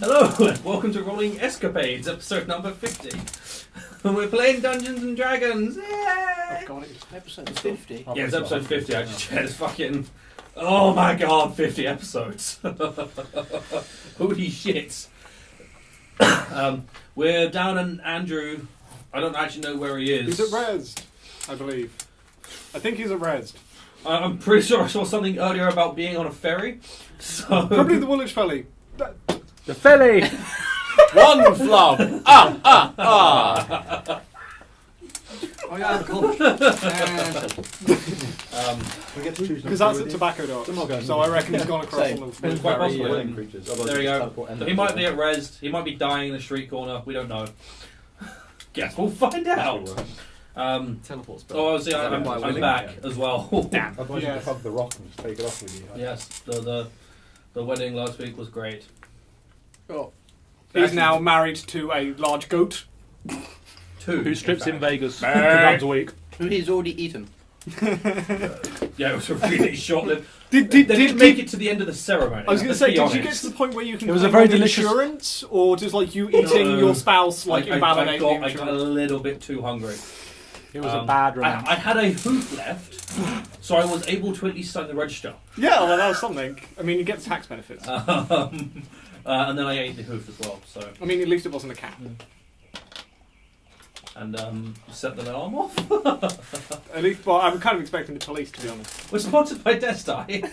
Hello, and welcome to Rolling Escapades, episode number 50. We're playing Dungeons and Dragons. Yay! Oh god, it's Episode 50. Yeah, it's episode 50. I just checked. It's fucking. Oh my god, 50 episodes. Holy shit. We're down in Andrew. I don't actually know where he is. He's at Resd, I believe. I think he's at Resd. I'm pretty sure I saw something earlier about being on a ferry. So Probably the Woolwich Felly. The Philly! One flub! Oh yeah, Conch. We get to choose Because that's at Tobacco Docks. I'm not going so I reckon he's gone across Same. on the It's quite ferry. possible. creatures. There we go. So he might be at Res. He might be dying in the street corner. We don't know. Guess we'll find out. Teleport spell. Oh, see, I'm willing? back as well. Damn. Otherwise you Yes. can hug the rock and just take it off with you. Yes, the wedding last week was great. Oh. He's now married to a large goat. Who strips in Vegas 2 Bang. times a week. Who he's already eaten. Yeah, it was a really short-lived. Did They didn't make it to the end of the ceremony. I was going to let's say, be did you honest. get to the point where you can It was a claim very on the delicious- insurance, or does like you eating No. your spouse like I invalidate the got a insurance? little bit too hungry. It was a bad romance. I had a hoof left, so I was able to at least sign the register. Yeah, well, that was something. I mean, you get the tax benefits. And then I ate the hoof as well. So I mean, at least it wasn't a cat. and set the alarm off. At least, well, I'm kind of expecting the police, to be honest. We're sponsored by Deadstone,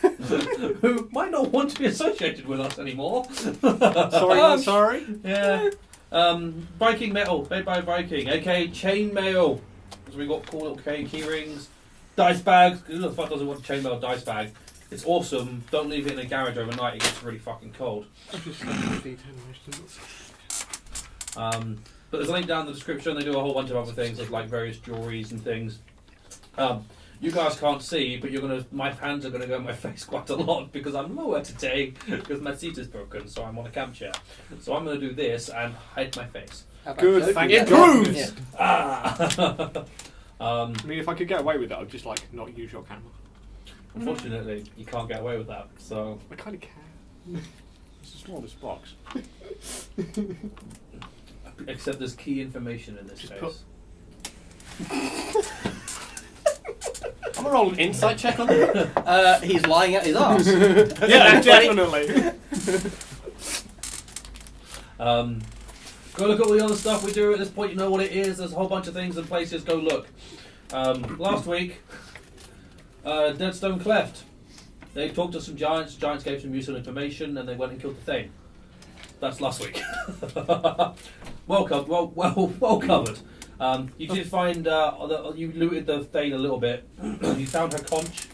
who might not want to be associated with us anymore. Sorry, not sorry. Yeah. Viking metal, made by Viking, aka chain mail. So we got cool little key rings, dice bags. Who the fuck doesn't want a chain mail dice bag? It's awesome. Don't leave it in a garage overnight. It gets really fucking cold. But there's a link down in the description. They do a whole bunch of other things, with like various jewelries and things. You guys can't see, but my hands are gonna go in my face quite a lot because I'm lower today because my seat is broken, so I'm on a camp chair. So I'm gonna do this and hide my face. How about Good, Sophie? thank Yeah. God. Yeah. Ah! I mean, if I could get away with it, I'd just like not use your camera. Unfortunately, you can't get away with that. So I kind of can. It's the smallest box. except there's key information in this Just case. I'm gonna roll an insight check on him. He's lying at his arse. Yeah, definitely. Go look at all the other stuff we do at this point. You know what it is. There's a whole bunch of things and places. Go look. Last week, Deadstone Cleft. They talked to some giants. Giants gave some useful information, and they went and killed the Thane. That's last week. Well covered. You did find you looted the Thane a little bit. You found her conch.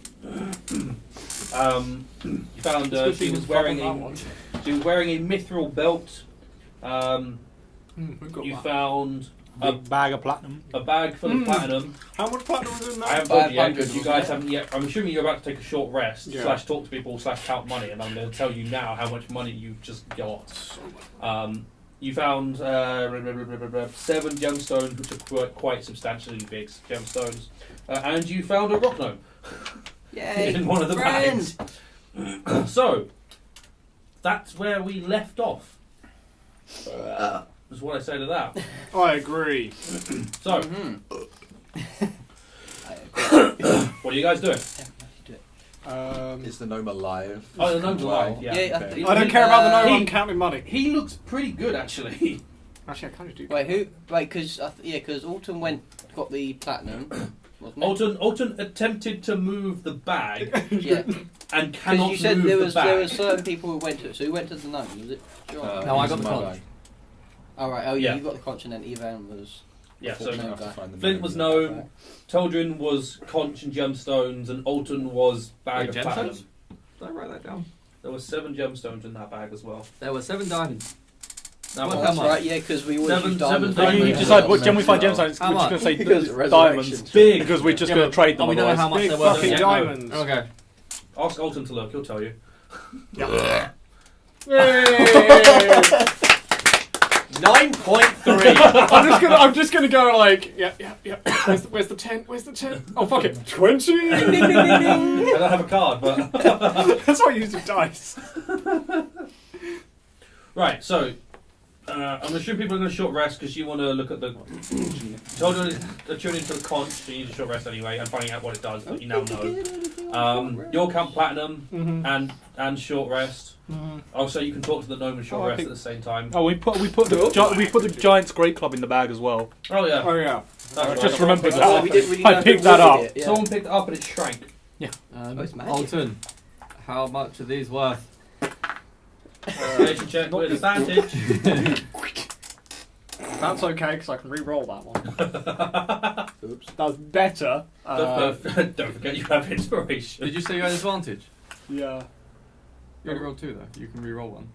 You found she was wearing a mithril belt. You found A big bag of platinum. a bag full of platinum. How much platinum was in I that? haven't told you yet 500, because you guys haven't yet. I'm assuming you're about to take a short rest, Yeah. / talk to people, / count money, and I'm going to tell you now how much money you've just got. You found 7 gemstones, which are quite substantially big gemstones, and you found a rock gnome Yay! in one of the Friends. bags. So that's where we left off. Is what I say to that. I agree. So, what are you guys doing? Is the gnome alive? Oh, the gnome's alive. Yeah. Yeah, Okay. I don't care about the gnome. he- I'm counting money. He looks pretty good, actually. Actually, I kind of do. Wait, who? Wait, because Alton got the platinum, wasn't it? Alton attempted to move the bag Yeah. and Because cannot you said move there the was bag. certain people who went to it. So who went to the gnome? Was it John? No, I got the my conch. guy. Oh right. Oh yeah, Yeah. you got the conch and then Evan was. Yeah, the so gnome have to guy. find the Flint was gnome. gnome, Toldrin was conch and gemstones, and Alton was bag Wait, of platinum. gemstones? Did I write that down? There were 7 gemstones in that bag as well. There were 7 diamonds. That Well, was- That's How much? right. Yeah, because we always Seven- use seven diamonds. diamonds. You Yeah. decide what gem we find gemstones. How We're just much? going to say Because diamonds. resurrection. big. Because we're just going to trade them Oh, we know otherwise. how much Big there were. fucking Yeah. diamonds. Okay. Ask Alton to look, he'll tell you. Yay! 9.3. I'm just gonna go like, yeah. Where's the 10? Where's the 10? Oh fuck it, 20. I don't have a card, but That's why I use the dice. Right, so I'm going to assume people are going to short rest because you want to look at the. Told you to tune into the conch, so you need a short rest anyway, and finding out what it does, but you now know. You'll count platinum and short rest. Also, you can talk to the gnome and short rest at the same time. Oh, we put the giant's great club in the bag as well. Oh yeah. Oh yeah. That's right. Just remember that. Oh, we didn't really know I picked who that ordered up. it, yeah. Someone picked it up and it shrank. It's magic. Alton, how much are these worth? Nation check with advantage. That's okay because I can re-roll that one. Oops. That's better. Don't forget you have inspiration. Did you say you had advantage? Yeah. You only rolled 2 though. You can re-roll one.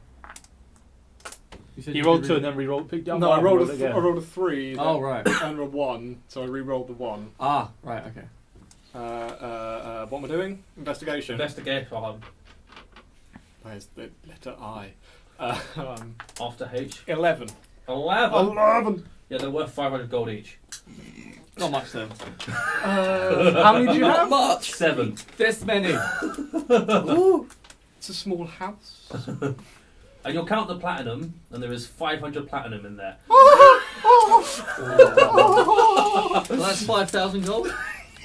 You said You could rolled 2 re- and then re-rolled. Picked up No, I rolled a again. I rolled a 3. Oh right. And a 1, so I re-rolled the 1. Ah right. Okay. What am I doing? Investigation. Investigate on Where's the letter I? after H. 11. 11. Yeah, they're worth 500 gold each. Not much then. How many do you have? Much. 7. This many. Ooh. It's a small house. And you'll count the platinum, and there is 500 platinum in there. Well, that's 5,000 gold.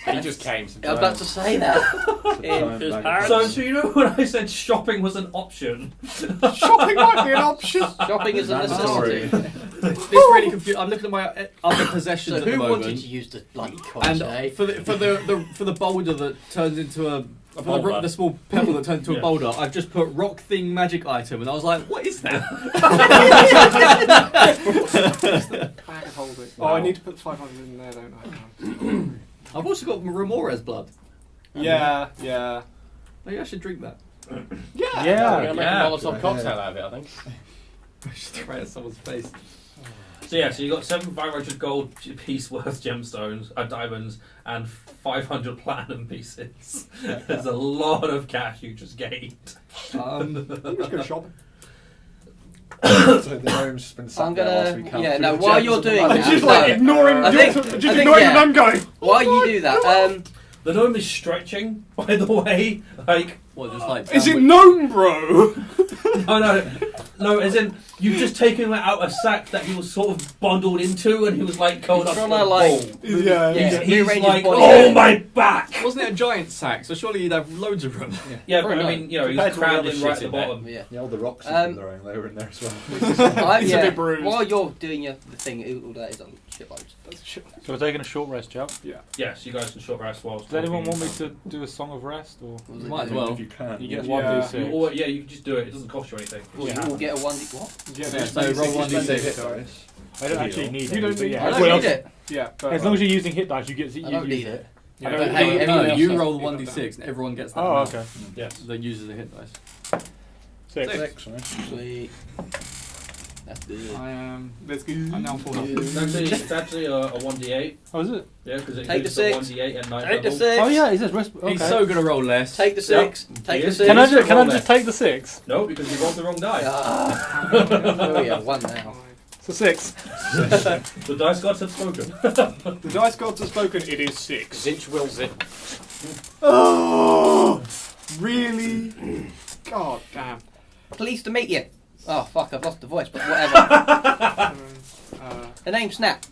He just came. I was about to say that. In his parents. So you know when I said shopping was an option? Shopping might be an option. Shopping is a necessity. This really confused. I'm looking at my other possessions So at the who moment. wanted to use the bloody conch, And eh? for the boulder that turns into a boulder. the small pebble that turns into Yeah. a boulder, I've just put rock thing magic item, and I was like, what is that? Bag of holding. Oh, I need to put 500 in there, don't I? I've also got Remores blood. Yeah. Maybe I should drink that. We're Yeah. going to make a Molotov cocktail out of it, I think. Just right at someone's face. So yeah, so you got 7 500 gold piece worth gemstones, diamonds, and 500 platinum pieces. There's a lot of cash you just gained. I'm just going shopping. So the gnome's just been I'm sat there whilst we gonna. count Yeah, through no, the while gems you're on the doing map. that. Just like ignoring, I think- just I think, ignoring yeah. them going. While you do that, The gnome is stretching, by the way. Like, What, just like... Is it gnome, bro? no, as in, you've just taken out a sack that he was sort of bundled into, and he was like going He's up to trying the to, like- bowl. Yeah. Yeah. He's rearrange his like, body. oh my back! Wasn't it a giant sack? So surely you'd have loads of room. Yeah, For but a I mean, you know, Compared he's to all the crammed other in right at shit the in there. bottom. yeah. Yeah, all the rocks Um, he's been throwing, they were in there as well. He's a bit bruised. While you're doing your thing, all that is on shitloads. So we're taking a short rest, chap. Yes, you guys can short rest whilst Does anyone want talking. me to do a song of rest, or Might as well. If you can. you get Yeah. 1d6? Yeah, you can just do it. It doesn't cost you anything. Well, you all get a 1D. What? Yeah, Yeah, so roll 1d6. hit dice. I don't actually need You it. don't but need yeah. I don't Well, need it. Yeah. But, As long as you're using hit dice, you get. I don't need it. Yeah, But but hey, No, everyone else you does. roll the 1d6 and everyone gets that Oh, amount okay. Yes. that uses a hit dice. 6. Six, right? Sweet. That's good. That's good. I'm now full up. It's actually a 1d8. Oh, is it? Yeah, because it Take the includes 6. the 1d8 at 9 Take the level. 6. Oh yeah, it says rest. Okay. He's so gonna roll less. Take the 6. Take the Yes. 6. Can I Can just take the 6? No, because you rolled the wrong die. Ah. Oh yeah, 1 now. So 6. The dice gods have spoken. The dice gods have spoken. It is 6. Zinch wills it. Oh, really? God damn. Pleased to meet you. Oh fuck, I've lost the voice, but whatever. The name's Snap.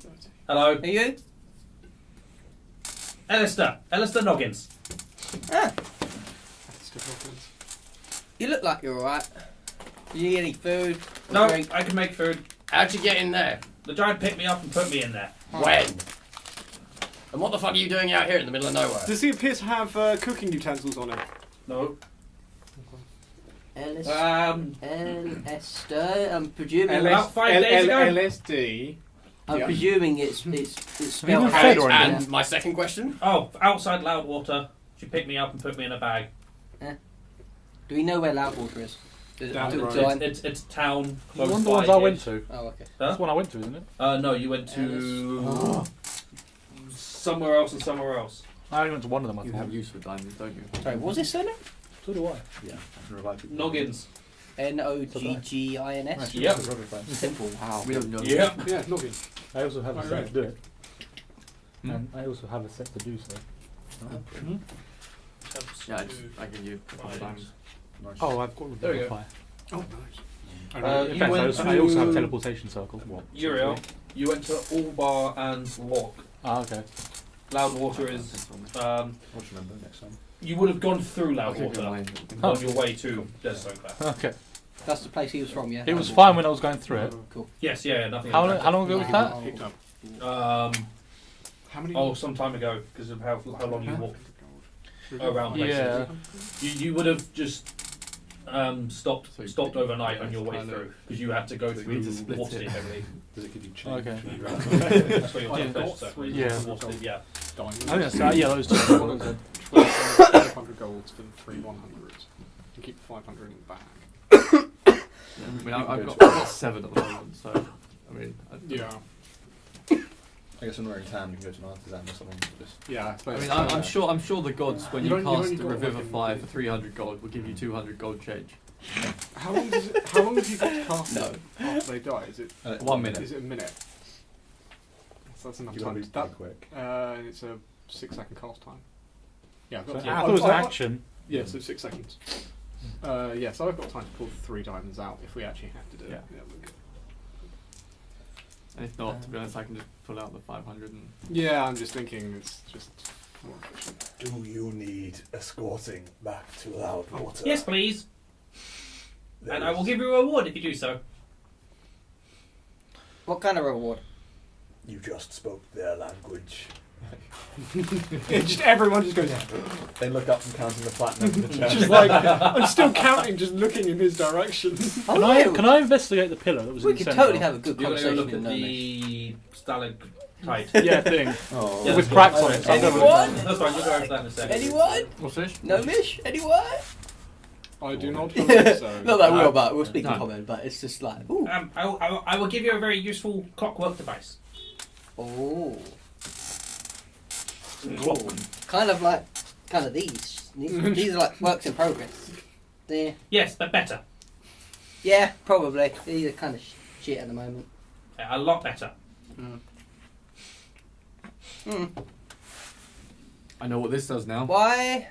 Hello. Are you? Elister Noggins. Ah, you look like you're alright. Do you need any food? Or No, drink? I can make food. How'd you get in there? The giant picked me up and put me in there. When? And what the fuck are you doing out here in the middle of nowhere? Does he appear to have cooking utensils on him? No. Ellis. Esther. I'm presuming. About 5 days ago. LSD. I'm Yeah. presuming it's Have you spelled been fed out. or anything? And my second question? Oh, outside Loudwater. She picked me up and put me in a bag. Do we know where Loudwater is? Is it Down to the the road. line? It's town close One of the by ones I went ish. to. Oh, okay. That's the one I went to, isn't it? No, you went to somewhere else and somewhere else. I only went to one of them. I You thought. have use for diamonds, don't you? Sorry, what was his surname? So do I. Yeah, I can revive people. Noggins. Noggins. Actually, Yep. that's a rubber plant. Simple. Wow. We don't know. Yep. Yeah, login. I also have a Oh, set right. to do it. Hmm? And I also have a set to do so. Yeah, I give you a couple of diamonds. Nice. Oh, I've got There we go. Revivify. Oh, nice. You Depends, went I also have to teleportation circle. What? Uriel. You went to Allbar and Lock. Ah, okay. Loudwater is. I'll just remember next time. You would have gone through I'll give you Loudwater mine. on your way to Deadstone Cleft. Okay. That's the place he was from, yeah. It was fine when I was going through it. Cool. Yes, yeah, nothing. How like long ago was that? Picked up. that. How many? Oh, some time ago because of how long you walked around places. Yeah. You would have just stopped So you- overnight on yeah, your way kind of- through because you had to go So through you need to split Waterston it. heavily. Does it give you change? Okay. That's where your I've got teleportation circle is. three Yeah. Waterston, yeah. Diamonds. I think that's yeah, those two. 1,200 golds for 3 100s. You keep 500 in the bag. I mean, I've got 7 at the moment, so I mean, Yeah. I guess when we're in town, we can go to an artisan or something. Just Yeah. I mean, I'm sure the gods, when You've you only cast the got like Revivify a- for 300 gold, will give you 200 gold change. How long does it? How long have you got to cast No. them after they die? Is it 1 minute. Is it a minute? So that's enough you want time. to be That, quick. it's a 6-second cast time. Yeah, I've So got I thought it was an action. Yeah, so 6 seconds. Yeah, so I've got time to pull 3 diamonds out if we actually have to do it. Yeah. We're good. And if not, to be honest, I can just pull out the 500 and. Yeah, I'm just thinking it's just more efficient. Do you need escorting back to Loudwater? Yes, please. There And I will is- give you a reward if you do so. What kind of reward? You just spoke their language. Just everyone just goes. They look up from counting the platinum in the chest. Just like I'm still counting, just looking in his direction. Can I investigate the pillar that was We in the could centre? totally have a good You're going to conversation look in at Gnomish. the stalactite. Yeah, thing. Oh. Yeah, With that's cracks fine. on it. So Anyone? That's fine, you'll go over that in a second. Anyone? What's this? Gnomish? Anyone? I do not believe so. Not that No. we'll speak in No. common, but it's just like, ooh. I will give you a very useful clockwork device. Oh. Kind of these. These are like works in progress. Yes, but better. Yeah, probably. These are kind of shit at the moment. A lot better. I know what this does now. Why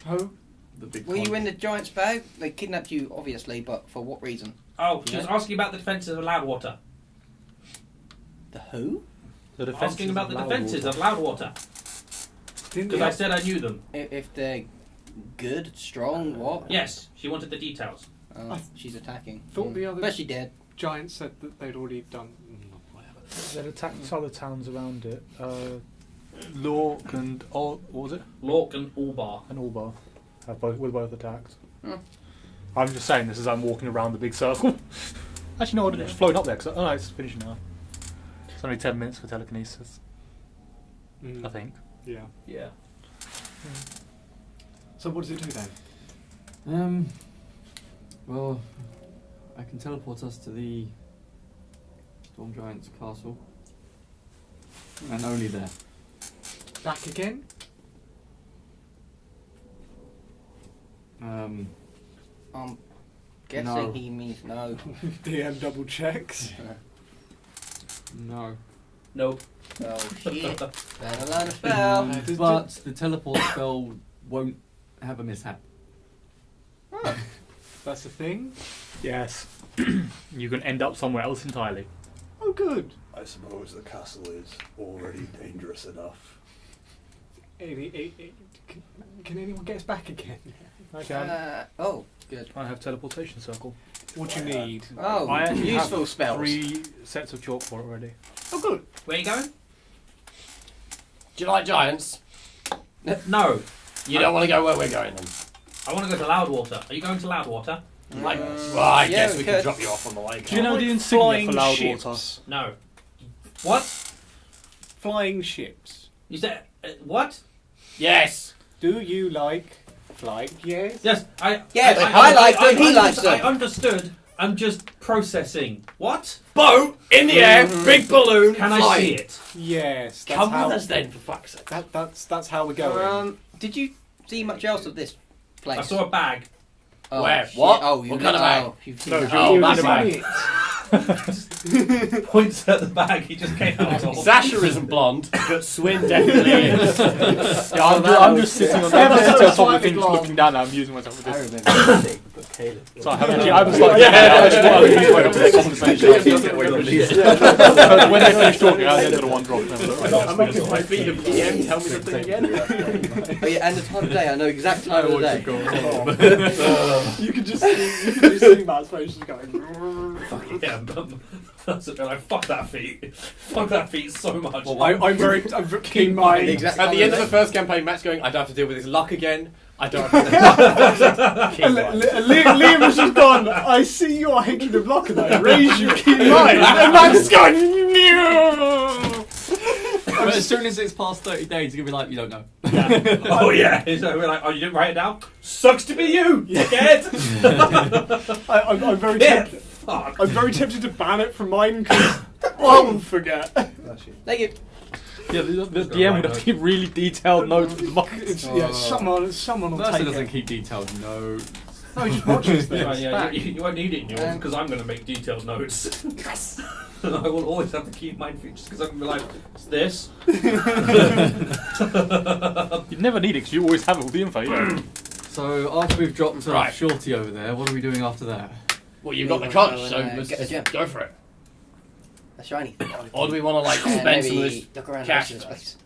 Who? The big. were you conch. in the giant's bag? They kidnapped you, obviously, but for what reason? Oh, she was Yeah. asking about the defences of Loudwater. The who? The Asking about the defences of Loudwater. Because I said I knew them. If they're good, strong, what? Yes, she wanted the details. She's attacking. Thought the other But she did. giant said that they'd already done. Whatever. Then attacked other towns around it. Lork and what was it? Lork and Allbar. And Allbar have both attacked. Hmm. I'm just saying this as I'm walking around the big circle. Actually, no, it's flown up there. Cause, oh no, it's finishing now. It's only 10 minutes for telekinesis, I think. Yeah. Yeah. So what does it do then? Well, I can teleport us to the Storm Giant's castle. And only there. Back again? Um, I'm guessing No. he means no. DM double checks. no. Nope. Oh shit. Better learn a spell. But the teleport spell won't have a mishap. That's the thing? Yes. You can end up somewhere else entirely. Oh, good. I suppose the castle is already dangerous enough. Can anyone get us back again? Okay. Oh, good. I have teleportation circle. What do you need? Oh, I actually useful have spells. 3 sets of chalk for it already. Oh, good. Where are you going? Do you like giants? No. You don't want to go where we're going then? I want to go to Loudwater. Are you going to Loudwater? Like, well, I yeah, guess we can could. drop you off on the way. Do you know the insignia for Loudwater? No. What? Flying ships. You said what? Yes. Do you like flying? Yes. Yes, I like them, he likes them. I understood. I'm just processing. What? Boat in the air, big balloon. Can flying. I see it? Yes. That's Come how, with us then, for fuck's sake. That's how we're going. Did you see much else of this place? I saw a bag. Oh, Where? shit. What? Oh, you What kind of bag? you've seen No, that. Oh, in that's a right. It. Points at the bag he just came out of. Sasha isn't blonde, but Swin definitely is. Yeah, I'm just sitting on the top of the thing, just looking down. I'm using myself with I this. remember the thing, but Kayalithica. So I haven't started. When they finish talking, I then got a one drop. I'm making my feet of DM. Tell me the thing again. Oh yeah, and the time of day. I know exact time of the day. You can just see Matt's face just going. Fuck yeah, that's it. Like, fuck that feat. Fuck that feat so much. Well, I'm very keen mind. Exact At time the end of of the the first campaign, Matt's going, I don't have to deal with his luck again. I don't have to Liam has just gone, I see your hatred of luck and I raise you keen mind. And Matt's going, no! But as soon as it's past 30 days, you're going to be like, you don't know. Oh yeah. So we're like, oh, you didn't write it down? Sucks to be you, dickhead. I'm very Yeah. tempted. Fuck. I'm very tempted to ban it from mine because I'll forget. Thank you. Yeah, the DM would have to keep really detailed notes. Someone will Mercer take doesn't it. keep detailed notes. No, he just watches Yeah, things. yeah, you won't need it in yours because I'm going to make detailed notes. Yes. I will always have to keep mine features because I'm going to be like, it's this. You never need it because you always have all the info. Yeah. So after we've dropped Right. Shorty over there, what are we doing after that? Well, you've got the conch, so Get let's the gem. go for it. A shiny. Or do we want to like And spend some of maybe this look around cash the rest of first?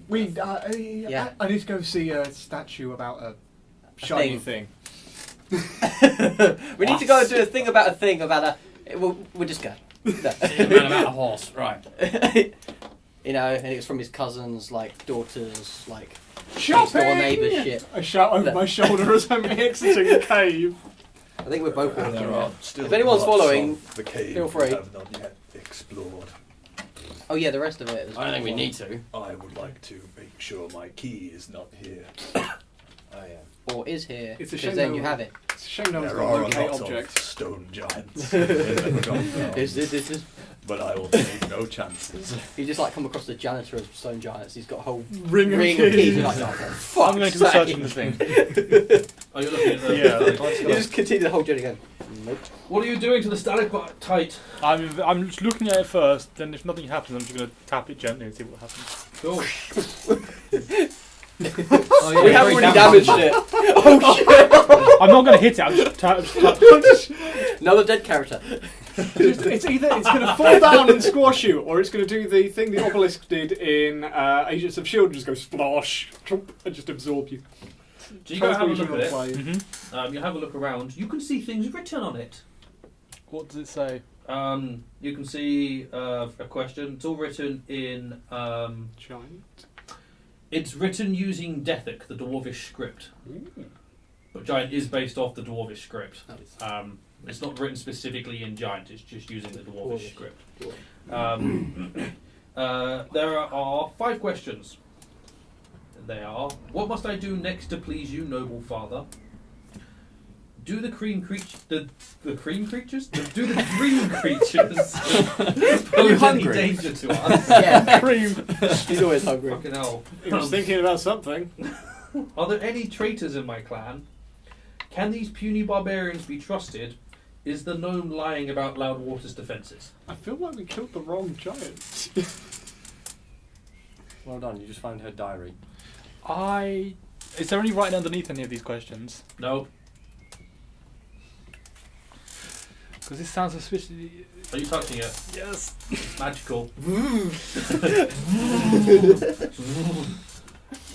this place. I need to go see a statue about a shiny thing. We need to go and do a thing about a. We'll just go. Man about a horse, right? You know, and it was from his cousins, like daughters, like Shopping! door neighbours shit. I shout over my shoulder as I'm exiting the cave. I think we're both walking There around. are still If anyone's parts following, of the cave feel free. we have not yet explored. Oh yeah, the rest of it. I don't think we need to. I would like to make sure my key is not here. Oh yeah. Or is here, It's a because shame then no- you have it. It's a shame no one's There got are a locate lot objects. of stone giants in the forgotten realms, Is but I will take no chances. you just like come across the janitor of stone giants? He's got a whole Ring of ring of keys. keys. You're like, oh, for I'm going to fuck's research sake. the thing. Oh, you're looking at the... Yeah. You just continue the whole journey going, nope. What are you doing to the stalactite? I'm just looking at it first. Then if nothing happens, I'm just going to tap it gently and see what happens. Cool. Oh, We haven't really damaged it. Oh shit! I'm not going to hit it. I'm just tap. Another dead character. It's either it's going to fall down and squash you, or it's going to do the thing the obelisk did in Agents of S.H.I.E.L.D. just go splash and just absorb you. So you go have a look at it. Mhm. You have a look around. You can see things written on it. What does it say? You can see a question. It's all written in... Giant. it's written using Dethic, the Dwarvish script. But Giant is based off the Dwarvish script. It's not written specifically in Giant, it's just using the Dwarvish script. There are 5 questions. They are: what must I do next to please you, noble father? Do the cream creatures... Do the dream creatures pose any danger to us? Yeah, Cream. he's always hungry. Fucking hell. He was thinking about something. Are there any traitors in my clan? Can these puny barbarians be trusted? Is the gnome lying about Loudwater's defences? I feel like we killed the wrong giant. Well done. You just found her diary. Is there any writing underneath any of these questions? No. Because this sounds suspiciously. Are you touching it? Yes. It's magical.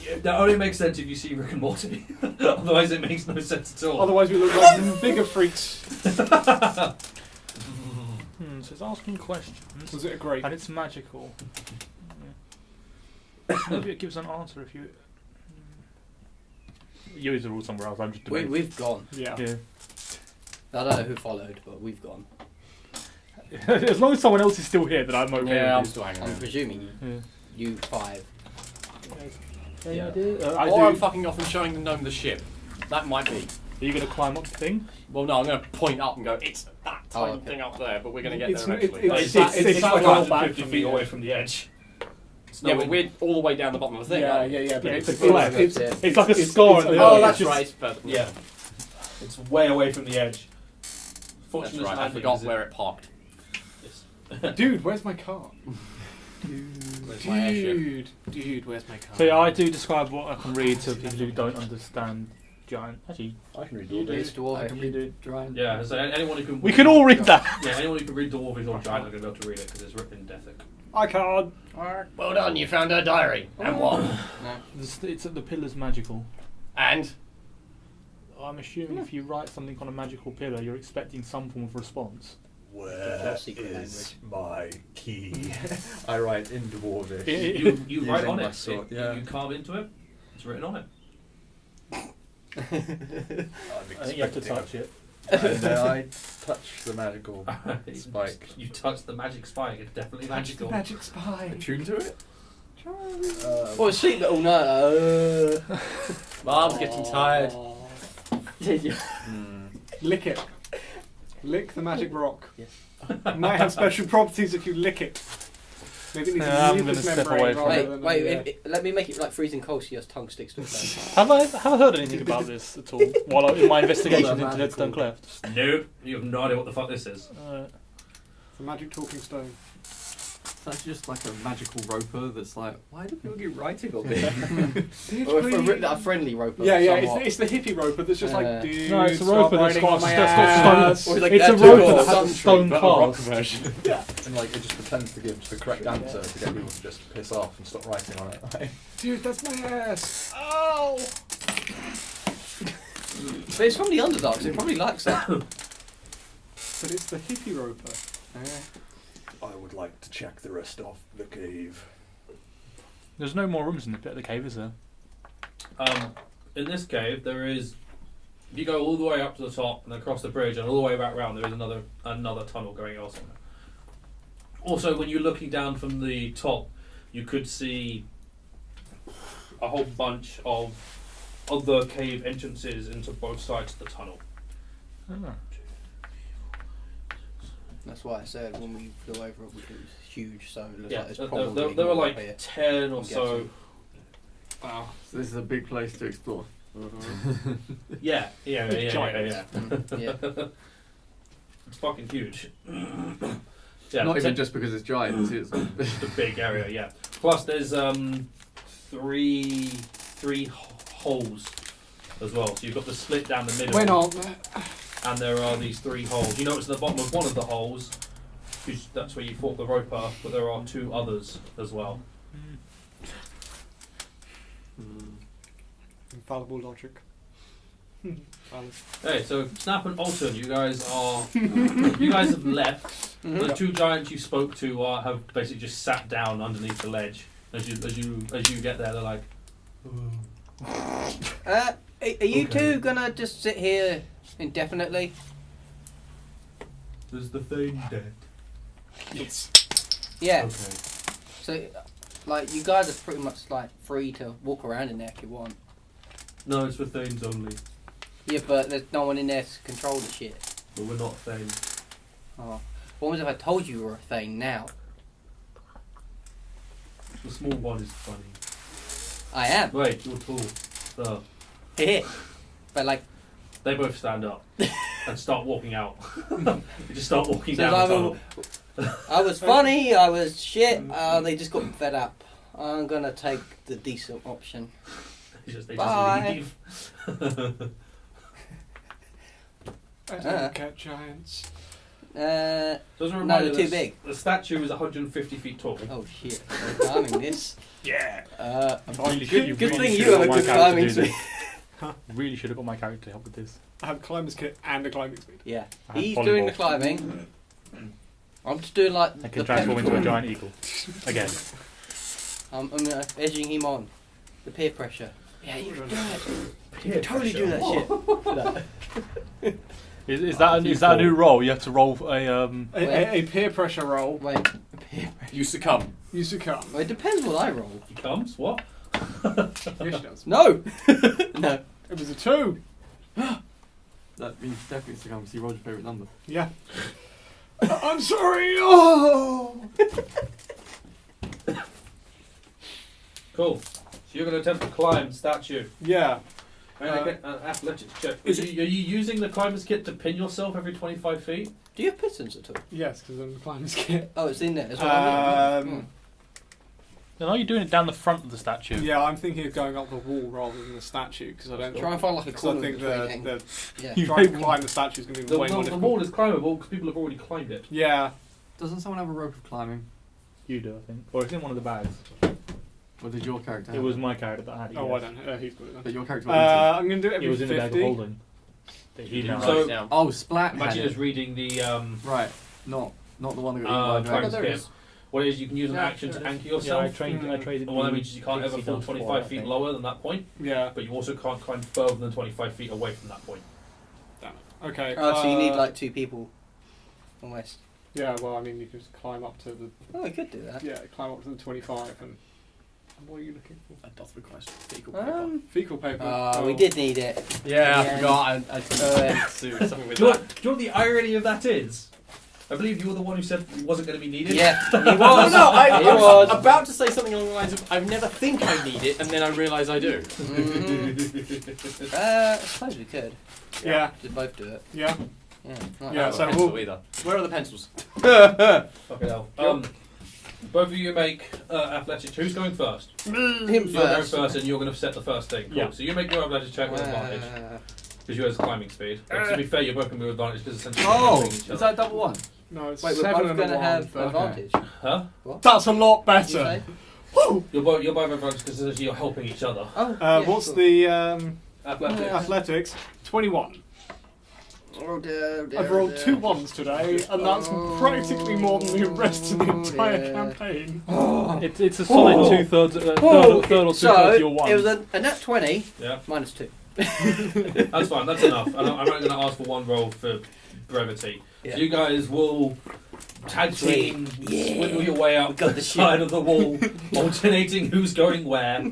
Yeah, that only makes sense if you see Rick and Morty. Otherwise, it makes no sense at all. Otherwise, we look like bigger freaks. So it's asking questions. Was it a grape? And it's magical. Maybe it gives an answer if you. You use the rule somewhere else. I'm just debating. We've gone. Yeah. Yeah. I don't know who followed, but we've gone. As long as someone else is still here, then I'm okay. Yeah, I'm with still hanging I'm around. presuming you 5. Yeah. Or I'm fucking off and showing the gnome the ship. That might be. Are you going to climb up the thing? Well, no, I'm going to point up and go, it's that tiny okay. thing up there, but we're going to get It's- there eventually. it's- It's like like well 150 back feet from away the from the edge. It's yeah, but nowhere- we're all the way down the bottom of the thing. Yeah, aren't we? yeah, yeah. But Yeah, it's, it's it's, a it's, It's like a it's- scar. it's- on the Oh, earth. that's It's right. just- It's further. Yeah. It's way away from the edge. That's Fortunate right. I landing forgot is where it parked. Dude, where's my car? Where's my airship? Dude, where's my car? So yeah, I do describe what I can read to people who don't understand giant. Actually, I can read You do. Dwarvish. It's dwarvish. I can read Giant. Yeah, so anyone who can. we can all read that. Yeah, anyone who can read Dwarvish or Giant are going to be able to read it because it's written in Dethic. I can't. Well done, you found her diary. And what? No. It's at the pillar's magical. And? I'm assuming if you write something on a magical pillar, you're expecting some form of response. Where secret is my key? I write in Dwarvish. You write Using on my it. sword, It- yeah. You carve into it. It's written on it. I'm I think you have to expecting touch it. And then I touch the magical spike. You touch the magic spike. It's definitely magical. Magic spy. Attune to it? Or sleep all night. Mom, getting tired. Lick it. Lick the magic rock. Yes. It might have special properties if you lick it. Maybe it needs Yeah, I'm a gonna mucus step membrane away from rather Wait, than wait. Let me make it like freezing cold so your tongue sticks to it. Have I heard anything about this at all while in my investigations into magical. Deadstone Cleft? Nope. You have no idea what the fuck this is. It's a magic talking stone. It's actually just like a magical roper that's like, why do people keep writing on me? Or a friendly roper. Yeah, yeah, somewhat. it's the hippie roper that's just like, dude, No, it's a stop roper that's riding got, on my that's got ass. stone. Or like It's a that roper too. that has a stone rock cast. version. And like it just pretends to give the correct answer to get people to just piss off and stop writing on it. Dude, that's my ass. Oh! But it's from the Underdark, so it probably likes that. But it's the hippie roper. I would like to check the rest of the cave. There's no more rooms in the pit of the cave, is there? In this cave, there is. If you go all the way up to the top and across the bridge and all the way back round, there is another tunnel going elsewhere. Also, when you're looking down from the top, you could see a whole bunch of other cave entrances into both sides of the tunnel. Oh. That's why I said when we flew over it was huge, so it looks Yeah, like there's there probably were more like here. 10 or I'm so. guessing. Wow. So this is a big place to explore. Yeah. Giant. Yeah. It's fucking huge. Not even just because it's giant, it's It's a big area, yeah. Plus, there's three holes as well. So you've got the split down the middle, When aren't there? and there are these 3 holes. You notice at the bottom of one of the holes, that's where you fought the roper, but there are 2 others as well. Infallible logic. Hey, so Snap and Alton, you guys have left. The 2 giants you spoke to have basically just sat down underneath the ledge. As you get there, they're like, Are you two gonna just sit here indefinitely? "Is the Thane dead?" Yes. Yeah. Okay. So, like, you guys are pretty much like free to walk around in there if you want. No, it's for Thanes only. Yeah, but there's no one in there to control the shit. But we're not Thane. Oh. What was if I told you you were a Thane now? The small one is funny. I am. Wait, you're tall. So But like, they both stand up and start walking out. They just start walking So down the I tunnel. I was funny, I was shit, they just got fed up. I'm gonna take the decent option. They Bye. just leave. I don't get giants. So as a No, reminder, they're too big. The statue is 150 feet tall. Oh shit, I'm climbing this. Yeah. Really should- you Good really thing should you have a have my good character climbing do this. speed. Really should have got my character to help with this. I have climber's kit and a climbing speed. Yeah, I have he's polymorph. doing the climbing. I'm just doing like I the can transform into a pep- giant eagle. Again. I'm edging him on. The peer pressure. Yeah, you can do it. Peer Totally do that shit. Is that a new role? You have to roll a A peer pressure roll. Wait, peer pressure. You succumb. You succumb. Well, it depends what I roll. He comes. What? Yes, she does. No! No. It was a 2. That means definitely succumb because you rolled your favourite number. Yeah. I'm sorry. Oh. Cool. So you're going to attempt to climb the statue. Yeah. And get an athletics check. Is Are you using the climber's kit to pin yourself every 25 feet? Do you have pistons at all? Yes, because I'm the climber's kit. Oh, it's in there as well. Um, Then are you doing it down the front of the statue? Yeah, I'm thinking of going up the wall rather than the statue because I don't. Try and find like a Because I corner think between. the Yeah. You trying to may- climb the statue is going to be The, way more the difficult. wall is climbable because people have already climbed it. Yeah. Doesn't someone have a rope of climbing? You do, I think. Or it's in one of the bags. Or did your character have It was my character that had it. Oh, yes. I don't know. He's got it then. But your character went into I'm going to do it It every was in the bag of 50. holding. That he now So- has. down. Oh, Splat had Imagine it. just reading the Not the one that got eaten by time dragons. there it skip. is. What it is, you can use an Yeah, action there to it anchor Yeah, I yourself. traded And one that means you can't ever fall 25 feet lower than that point, Yeah. but you also can't climb further than 25 feet away from that point. Okay. Oh, so you need like 2 people. Almost. Yeah, well, I mean, you can just climb up to the. Oh, we could do that. Yeah, climb up to the 25 and. What are you looking for? That does request fecal paper. Fecal paper. We did need it. Yeah, I Yeah. forgot. I do something with Do you, know that. what, do you know what the irony of that is? I believe you were the one who said it wasn't going to be needed. Yeah, he Oh was. no! I He was was. about to say something along the lines of, "I never think I need it," and then I realise I do. Mhm. I suppose we could. Yeah. Just both do it. Yeah. Yeah. Yeah, Not so a pencil we'll- either. Where are the pencils? Fucking hell. Both of you make athletics. Who's going first? Him You're going first. first, and you're going to set the first thing. Cool. Yeah. So you make your athletics check with advantage because you have climbing speed. But to be fair, you're both going to be with advantage because essentially you're Oh, helping each is other. that double one? No, it's Wait, we're 7 both and a going to 1. have Okay. advantage. Huh? That's a lot Did you better. say? You're both advantage because essentially you're helping each other. Oh, yeah, What's cool. the Athletics. athletics? 21. Oh, dear, I've rolled 2 1s today, and that's practically more than the rest of the entire campaign. It's a solid two-thirds, third or two-thirds So, your one. it was a nat 20 Yeah, minus 2. that's fine. That's enough. And I'm only going to ask for one roll for brevity. Yeah. So you guys will tag team, Yeah. swindle your way We up got the the side of the wall, alternating who's going where.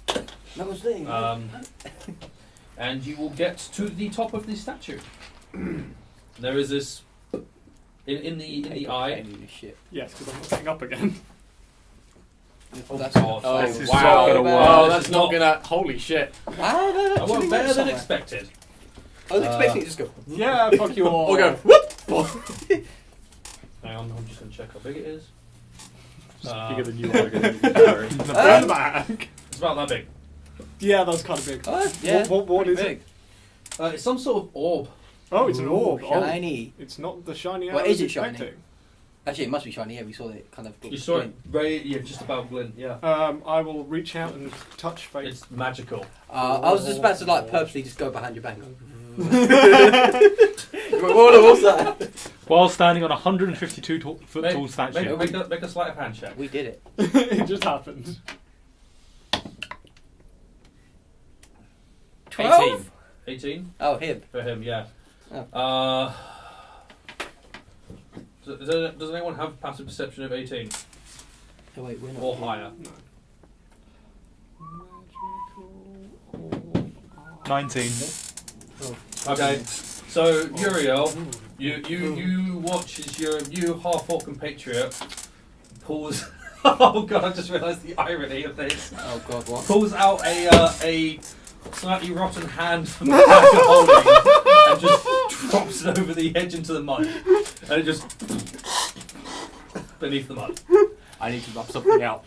That was the And you will get to the top of the statue. There is this in the eye. Shit. Yes, because I'm not getting up again. Oh, That's God. oh, This is wow. not gonna work. Oh, This that's is not not- gonna. Holy shit! Ah, no, I no, went better than expected. I was expecting it to just go. Yeah, fuck you all. Or go whoop. Hang on, I'm just going to check how big it is. Bigger than you are. Burn back. It's about that big. Yeah, that's kind of big. Oh, yeah. What is big. it? It's some sort of orb. Oh, it's an orb. Oh, Shiny. it's not the shiny I Well, was is it shiny? expecting. Actually, it must be shiny. Yeah, we saw it kind of. You saw it, yeah, just about glint. Yeah, I will reach out and touch fate. it's magical. I was just about to like purposely just go behind your back. What's that? While standing on a 152-foot Make- tall statue. Make a sleight of hand check. We did it. It just happened. 12? 18 Oh, him. for him. Yeah. Oh. Does anyone have passive perception of 18 Oh, wait, we're not. or higher? 19. Okay. So Uriel, you watch as your new half-orc compatriot pulls. Oh god! I just realised the irony of this. Oh god, what? Pulls out a slightly rotten hand from the bag of holding and just drops it over the edge into the mud, and it just beneath the mud. I need to rub something out.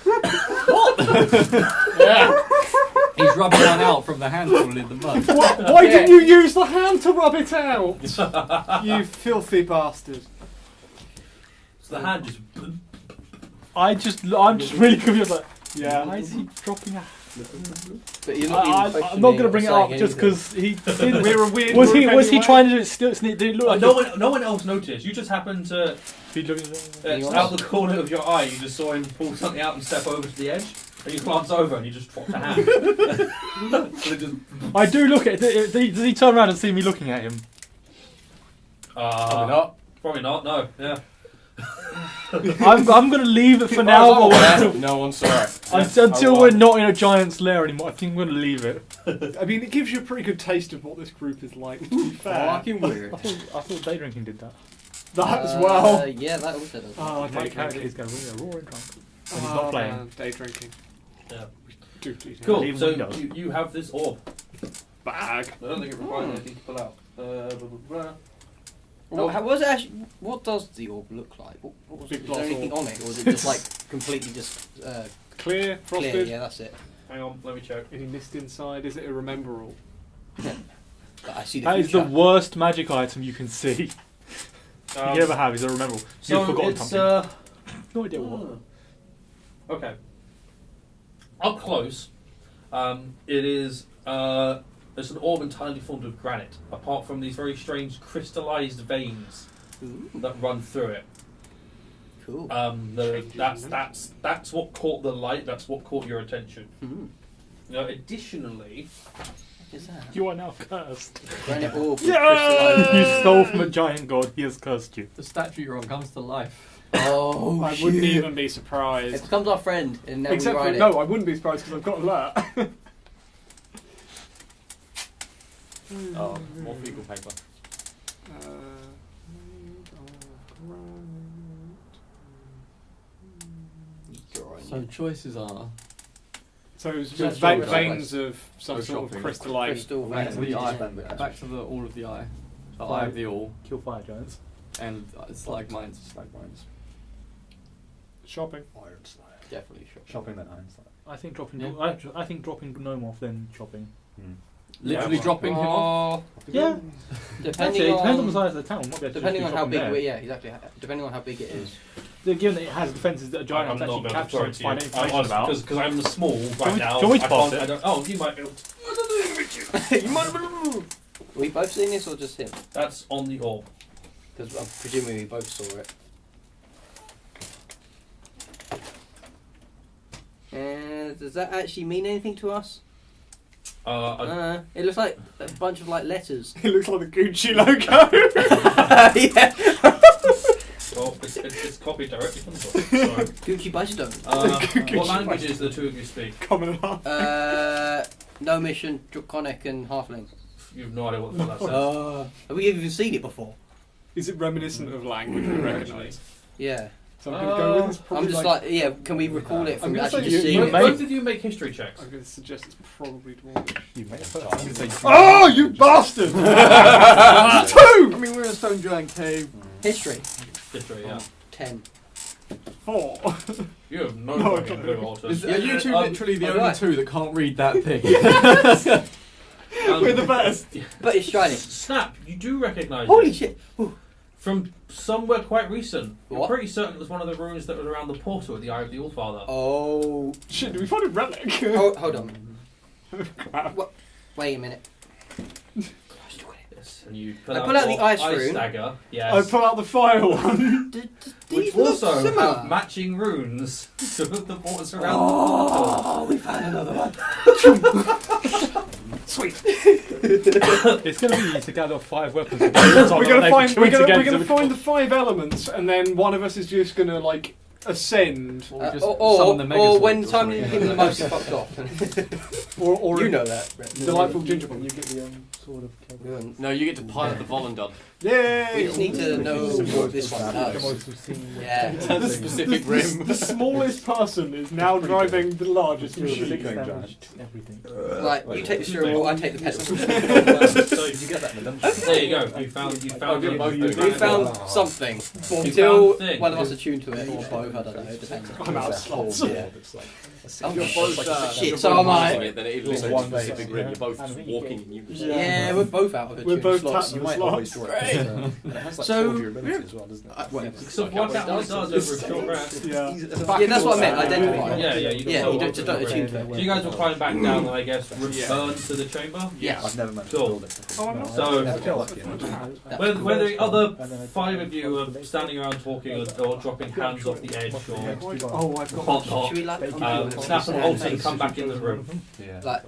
What? Yeah. He's rubbing one out from the handful in the mud. Why didn't you use the hand to rub it out? You filthy bastard. So the hand just. I'm just really confused. Like, Yeah. why is he dropping a? But you're not even I'm not going to bring it up questioning just because he. We're a weird Was group he anyway. trying to do it still? Did it look like No one else noticed. You just happened to. he looked- Out the corner of your eye, you just saw him pull something out and step over to the edge, and you glance over and you just dropped a hand. So it just, I do look at it. Does he turn around and see me looking at him? Probably not. Probably not. No. Yeah. I'm going to leave it for now. Oh, but yeah. No one saw it. until we're not in a giant's lair anymore, I think I'm going to leave it. I mean, it gives you a pretty good taste of what this group is like, to be fair. Fucking weird. I thought day drinking did that. That as well. Yeah, that also does. Oh, My day character drinking. is going to be roaring drunk. And he's Oh, not playing. man, day drinking. Yeah. Do do do. Cool. Even So when he does. you have this orb. Bag. I don't think it requires anything to pull out. Blah, blah, blah. How was it actually? What does the orb look like? What was Big it? Is glass there anything orb. on it, or is it just like completely just Clear, frosted. clear? Yeah, that's it. Hang on, let me check. Any mist inside? Is it a remember all? But I see the That is the future. worst magic item you can see. You ever have is a remember. So You've forgotten it's something. No idea what. okay. Up close, it is it's an orb entirely formed of granite, apart from these very strange crystallized veins Ooh, that run through it. cool. That's what caught the light. That's what caught your attention. Additionally, What is that? You are now cursed. Granite orb. with You crystallized- stole from a giant god. He has cursed you. The statue you're on comes to life. Oh, I shit. wouldn't even be It surprised. becomes our friend, and now Except we for ride it. no, I wouldn't be surprised because I've got alert. Oh, more fecal paper. So choices are So it's Yeah, just sure, veins of some Go sort of shopping. crystalline. Crystal back veins. to the eye, Spend it. back to the all of the eye, the eye of the all, Kill fire giants. and stalagmites. Slag mines. Shopping. Ironslag. Definitely sure. Shopping then Ironslag. I think dropping. Yeah. I think dropping gnome off then chopping. Literally Yeah. dropping him off. Yeah. Depending It depends on on the size of the town. Might be able to depending just on how drop big. him there. Yeah, exactly. Depending on how big it is. Given that it has defences that a giant I'm has not actually going to captured throw it and to find you. information about. Because I'm small right Can we- now. can we I pass can't- it? I don't, oh, you might be able to. You might. We both seen this, or just him? That's on the orb. Because I'm presuming we both saw it. Does that actually mean anything to us? It looks like a bunch of like letters. It looks like the Gucci logo. Yeah. Well, it's copied directly from the book. So, Gucci Bystone. what languages do the two of you speak? Common half. No mission, Draconic and Halfling. You have no idea what the fuck that says. Have we even seen it before? Is it reminiscent of language we recognise? Yeah. So I'm going to go with this. I'm Probably just like, yeah, can we recall it I'm from gonna actually say just you- seeing it? Both of you make history checks. I'm going to suggest it's probably dwarvish. You made it I'm gonna say Oh, you bastard! 2! I mean, we're in a stone giant cave. History. History, yeah. 10. 4. You have no No, fucking I clue, don't. Alton. Are you two literally the only alright. two that can't read that thing? We're the best. But it's shiny. Snap, you do recognise Holy it. shit. Ooh. From somewhere quite recent. You're What? pretty certain it was one of the ruins that was around the portal at the Eye of the Allfather. Oh. Shit, did we find a relic? Hold on. What? Wait a minute. Yes, and you I pull out the your ice rune. dagger, I yes. pull out the fire one. Which These look also similar. have matching runes to the portals around the portal. Oh, we found another one. Sweet. It's going to be easy to gather 5 weapons. We're gonna find the 5 elements, and then one of us is just gonna like ascend, Or just summon the or when Megazords or time you something. give them the most, it's fucked off. or You know that. delightful gingerbread. You get the sword of No, you get to pilot the Volundon. Yay! We just need to know what this one does. Yeah. The specific rim. The smallest person is now driving the largest machine. everything. Like, you take the steering wheel, I take the pedal. So Did you get that in the dungeon? there you go. You found We found something. You Until found thing. one of us attuned to it, or both, I don't know, it depends. I'm out of slots. Oh, You're both shit, you're so both am I. using it, then it is One a specific base, rim. yeah. You're both just walking in unison. Yeah, we're both out of We're attuned both slots. tapped You the might slots. And it has like So, 4 of your abilities as well, doesn't it? whatever. So work out what it does over a short rest. Yeah. Yeah, that's what I meant, identify. Yeah, yeah, Yeah, you just don't attune to So it. you guys will climb back down and I guess return to the chamber? Yeah. I've never managed Cool. to build it. Oh, I'm not. So Lucky. when the other 5 of you are standing around talking or dropping hands off the edge or Oh, I've got. whatnot, Should we like Snap and Alton come back in the room. Yeah. Like,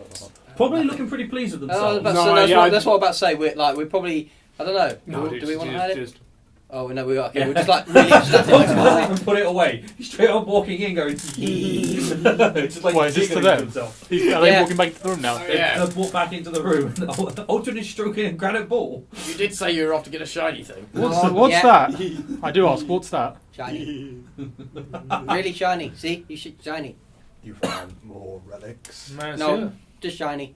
Probably looking pretty pleased with Oh, themselves. No, that's, yeah, what, I- that's what I'm about to say. We're probably, I don't know. No, do we want to hide it? just Oh no, we are. Okay, we're just like really ecstatic. And put it away. He's straight up walking in going just like Why, is this to giggling them? himself. Are they Yeah. walking back to the room now? They've walked back into the room. Alton is stroking a granite ball. You did say you were off to get a shiny thing. What's Yeah. that? I do ask, what's that? Shiny, really shiny. See, you should shiny. You found more relics. No, just shiny.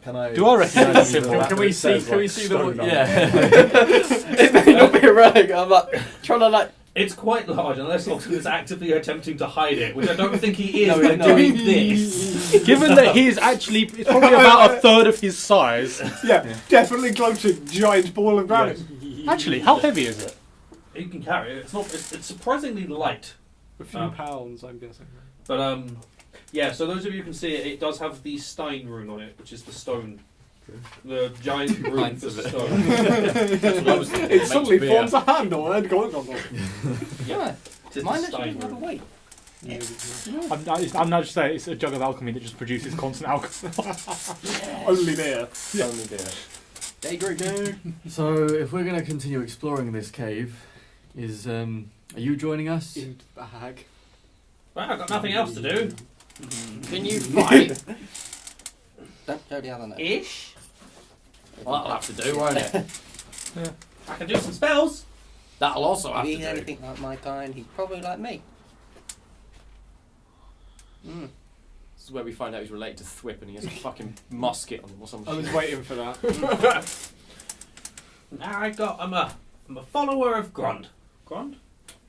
Can I? Do I recognise the symbol? Can we see? Says, Can we like, see stone the? on Yeah. It may not be a relic. I'm like trying to like. It's quite large, unless Alton is actively attempting to hide it, which I don't think he is No, by he's not. doing this. Given that he's actually it's probably about a third of his size. Yeah, definitely floating giant ball of granite. Actually, how heavy is it? You can carry it. It's not. It's surprisingly light. A few pounds, I'm guessing. But yeah. So those of you who can see it, it does have the Stein rune on it, which is the stone, the giant rune Pints for of it. stone. That's what I was thinking. It suddenly Makes forms beer. a handle and going on. Yeah, it's Mine the actually Stein doesn't have a rune. weight. I'm not just saying it's a jug of alchemy that just produces constant alcohol. Only there. Only there. They agree. So, if we're going to continue exploring this cave, are you joining us? In the bag. Well, I've got nothing else to do. Can you fight? Don't show the other note. Ish. Well, that'll have to do, won't it? I can do some spells. That'll also If have he's to do. anything like my kind, he's probably like me. This is where we find out he's related to Thwip and he has a fucking musket on him or some I was shit. waiting for that. I'm a follower of Grond. Grond?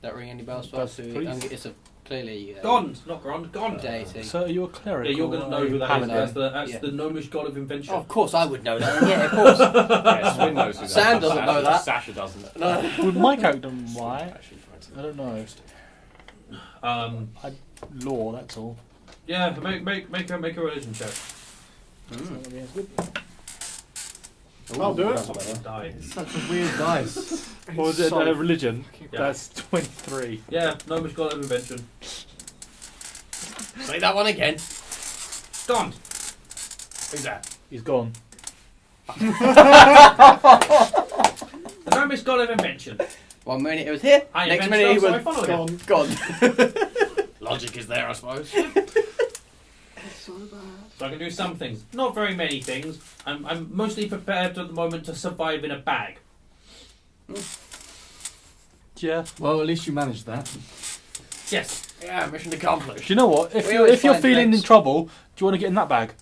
Don't ring any bells for That's us. please. It's a clearly Gond, not Grond. Gond. deity. So are you a cleric? Yeah, you're going to know who that Hammer is. gnome. That's Yeah. the gnomish god of invention. Oh, of course I would know that. Yeah, of course. Yeah, Swin knows who that Sam is. doesn't Sasha- know that. Sasha doesn't. No. Would my character why? Actually, I don't know. Law, that's all. Yeah, make a religion check. I'll do it. Die. Such a weird dice. Or was it Solid. religion? Yeah. That's 23. Yeah, gnomish god of invention. Say that one again. Gond. Who's that? He's gone. The gnomish god of invention. 1 minute it was here. I Next invented minute he stuff, so I was follow him. gone. Logic is there, I suppose. So I can do some things. Not very many things. I'm mostly prepared at the moment to survive in a bag. Yeah. Well, at least you managed that. Yes. Yeah, mission accomplished. Do you know what? We always If you're find feeling things. in trouble, do you want to get in that bag?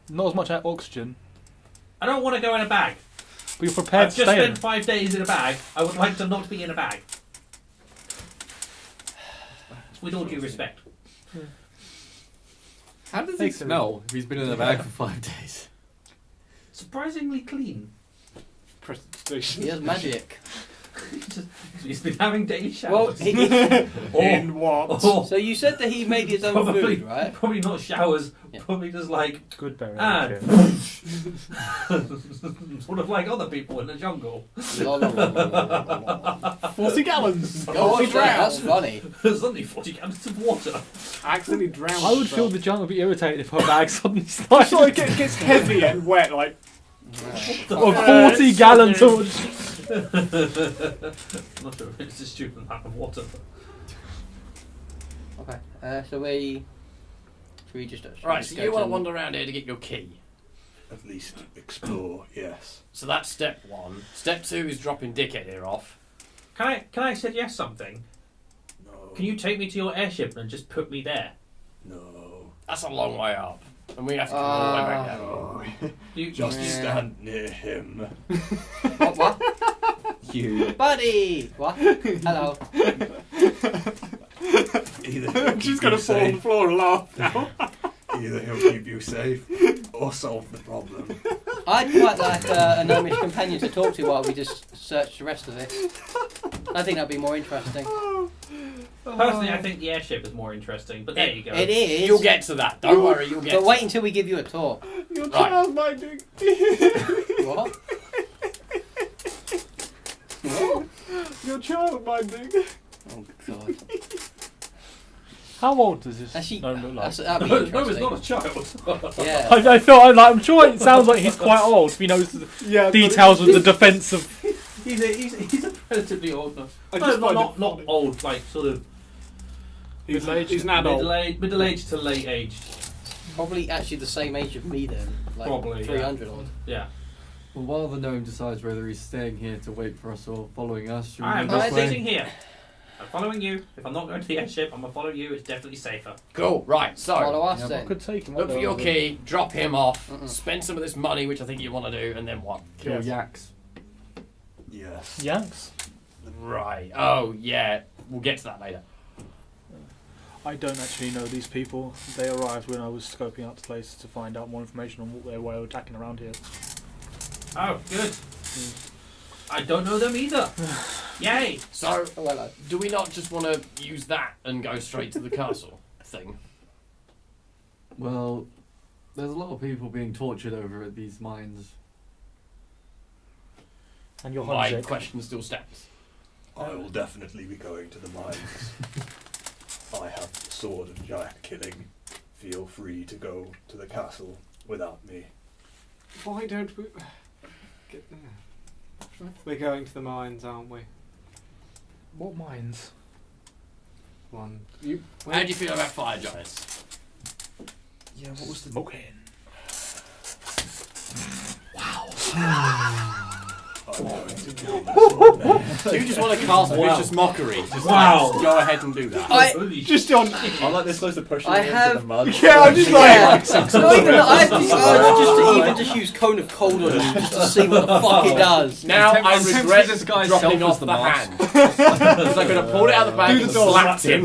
Not as much oxygen, I don't want to go in a bag. but you're prepared I've to just stay in spent 5 days in a bag. I would like to not be in a bag. With all due respect. How does he Makes sense. smell if he's been in the bag for 5 days? Surprisingly clean. Presentation. He has magic. He's been having daily Well, showers. In what? Or so you said that he made his own Probably. food, right? probably not showers. Yeah. Probably just like Good berry. and okay. sort of like other people in the jungle. 40 gallons. Go on, that's funny. There's only 40 gallons of water. Accidentally drowned. I would feel the jungle would be irritated if her bag suddenly started. So it gets heavy and wet, like. Or 40 gallons of. Not sure if it's a stupid amount of water. Okay, should we just... Right, so you want to wander around here to get your key. At least explore, yes. So that's step 1. Step 2 is dropping dickhead here off. Can I suggest something? No. Can you take me to your airship and just put me there? No. That's a long way up. And we have to come all the way back down. No. You, Just Yeah. stand near him. What? You. Buddy! What? Hello. Either She's going to fall on the floor and laugh now. Either he'll keep you safe or solve the problem. I'd quite like a gnomish companion to talk to while we just search the rest of it. I think that'd be more interesting. personally, I think the airship is more interesting, but there you go. It is. You'll get to that. Don't worry, you'll get But to wait that. until we give you a talk. Your Right. child minding. What? Your child minding. Oh god. How old does this Actually, gnome look like? that'd be No, interesting. it's not a child. Yeah. I feel I'm sure it sounds like he's quite old. If he knows the Yeah. details of the defence of. He's a relatively old man. I No, just find not it not funny. old, like sort of He's an adult. middle aged to late aged. Probably actually the same age of me then. Like Probably, 300 odd. Yeah. Well, while the gnome decides whether he's staying here to wait for us or following us, should we I am go not this way? sitting here. I'm following you. If I'm not going to the airship, I'm gonna follow you. It's definitely safer. Cool. Right. Follow So us Yeah, but I then. could take him. look for your key, drop him off, Mm-mm. spend some of this money, which I think you want to do, and then what? Kill Yes. yaks. Yes. Yanks. Right. Oh yeah. We'll get to that later. I don't actually know these people. They arrived when I was scoping out the place to find out more information on what they were attacking around here. Oh, good. I don't know them either. Yay! So, Oh, hello. do we not just want to use that and go straight to the castle thing? Well, there's a lot of people being tortured over at these mines. And you're My homesick. question still stands. I will definitely be going to the mines. I have the sword of giant killing. Feel free to go to the castle without me. Why don't we get there? We're going to the mines, aren't we? What mines? One. How do you feel about fire giants? Yeah, what was the smoking? I'm going to kill this. Do you just want to cast Wow. vicious mockery? Just Wow. like, go ahead and do that. Just on. I like this close to pushing I him into have- the mud. Yeah, I'm just Yeah. like. Not even that. I just use cone of cold on him just to see what the fuck it does. Now I'm I tempted regret to disguise dropping self off as the the mask. hand. Because I could have pulled it out of the bag Do and the door. slapped him.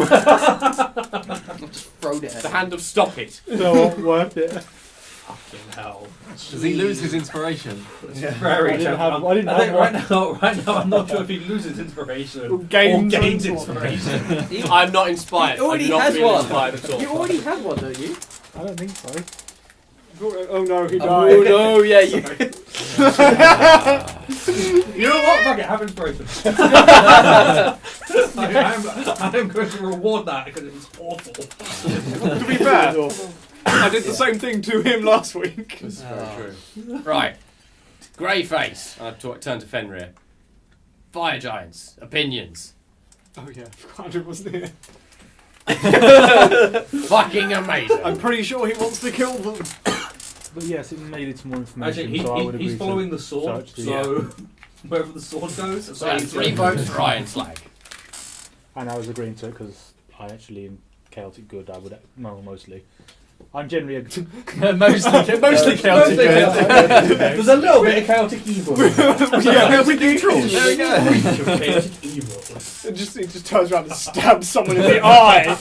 Just throwed it at The him. hand of stop it. No, worth it. Fucking hell. Does he lose his inspiration? Very I didn't have- tough. I didn't I think have right now, I'm not sure if he loses inspiration Or gains or gains inspiration. inspiration. I'm not inspired. He already I'm not has feeling one. inspired at all. You already had one, don't you? I don't think so. Oh no, he died. Oh no, yeah, you. You know what? Fuck it, have inspiration. I'm going to reward that because it's awful. To be fair, I did the same thing to him last week. This is very true. Right. Grey face. I turn to Fenrir. Fire giants. Opinions. Oh yeah, I it wasn't here. Fucking amazing. I'm pretty sure he wants to kill them. But yes, it needed some more information. Actually, so I would agree he's following the sword, search the- so wherever the sword goes. So that's 3 votes for Ironslag. And I was agreeing to it because I actually am chaotic good. I would mostly. I'm generally a mostly chaotic. There's a little bit of chaotic evil. Yeah, chaotic neutral. There we go. Chaotic evil. He just turns around and stabs someone in the eye.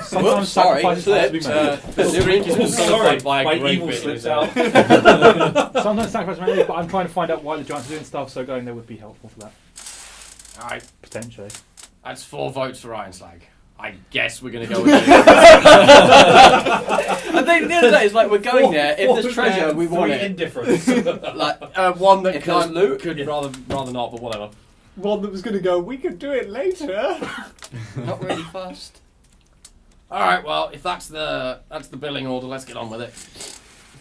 sometimes sorry, sacrifices have to be slipped. made. The drink is personified by my a great evil bit. slips in out. it. Sometimes sacrifices are made, but I'm trying to find out why the giants are doing stuff. So going there would be helpful for that Alright, potentially. that's 4 votes for Ironslag. I guess we're going to go with it. I think at the end of the day, it's like we're going there. If there's treasure, we want it. Indifference. Like, One that If there's can't loot, could rather not, but whatever. One that was going to go, we could do it later. not really fast. Alright, well, if that's the billing order, let's get on with it.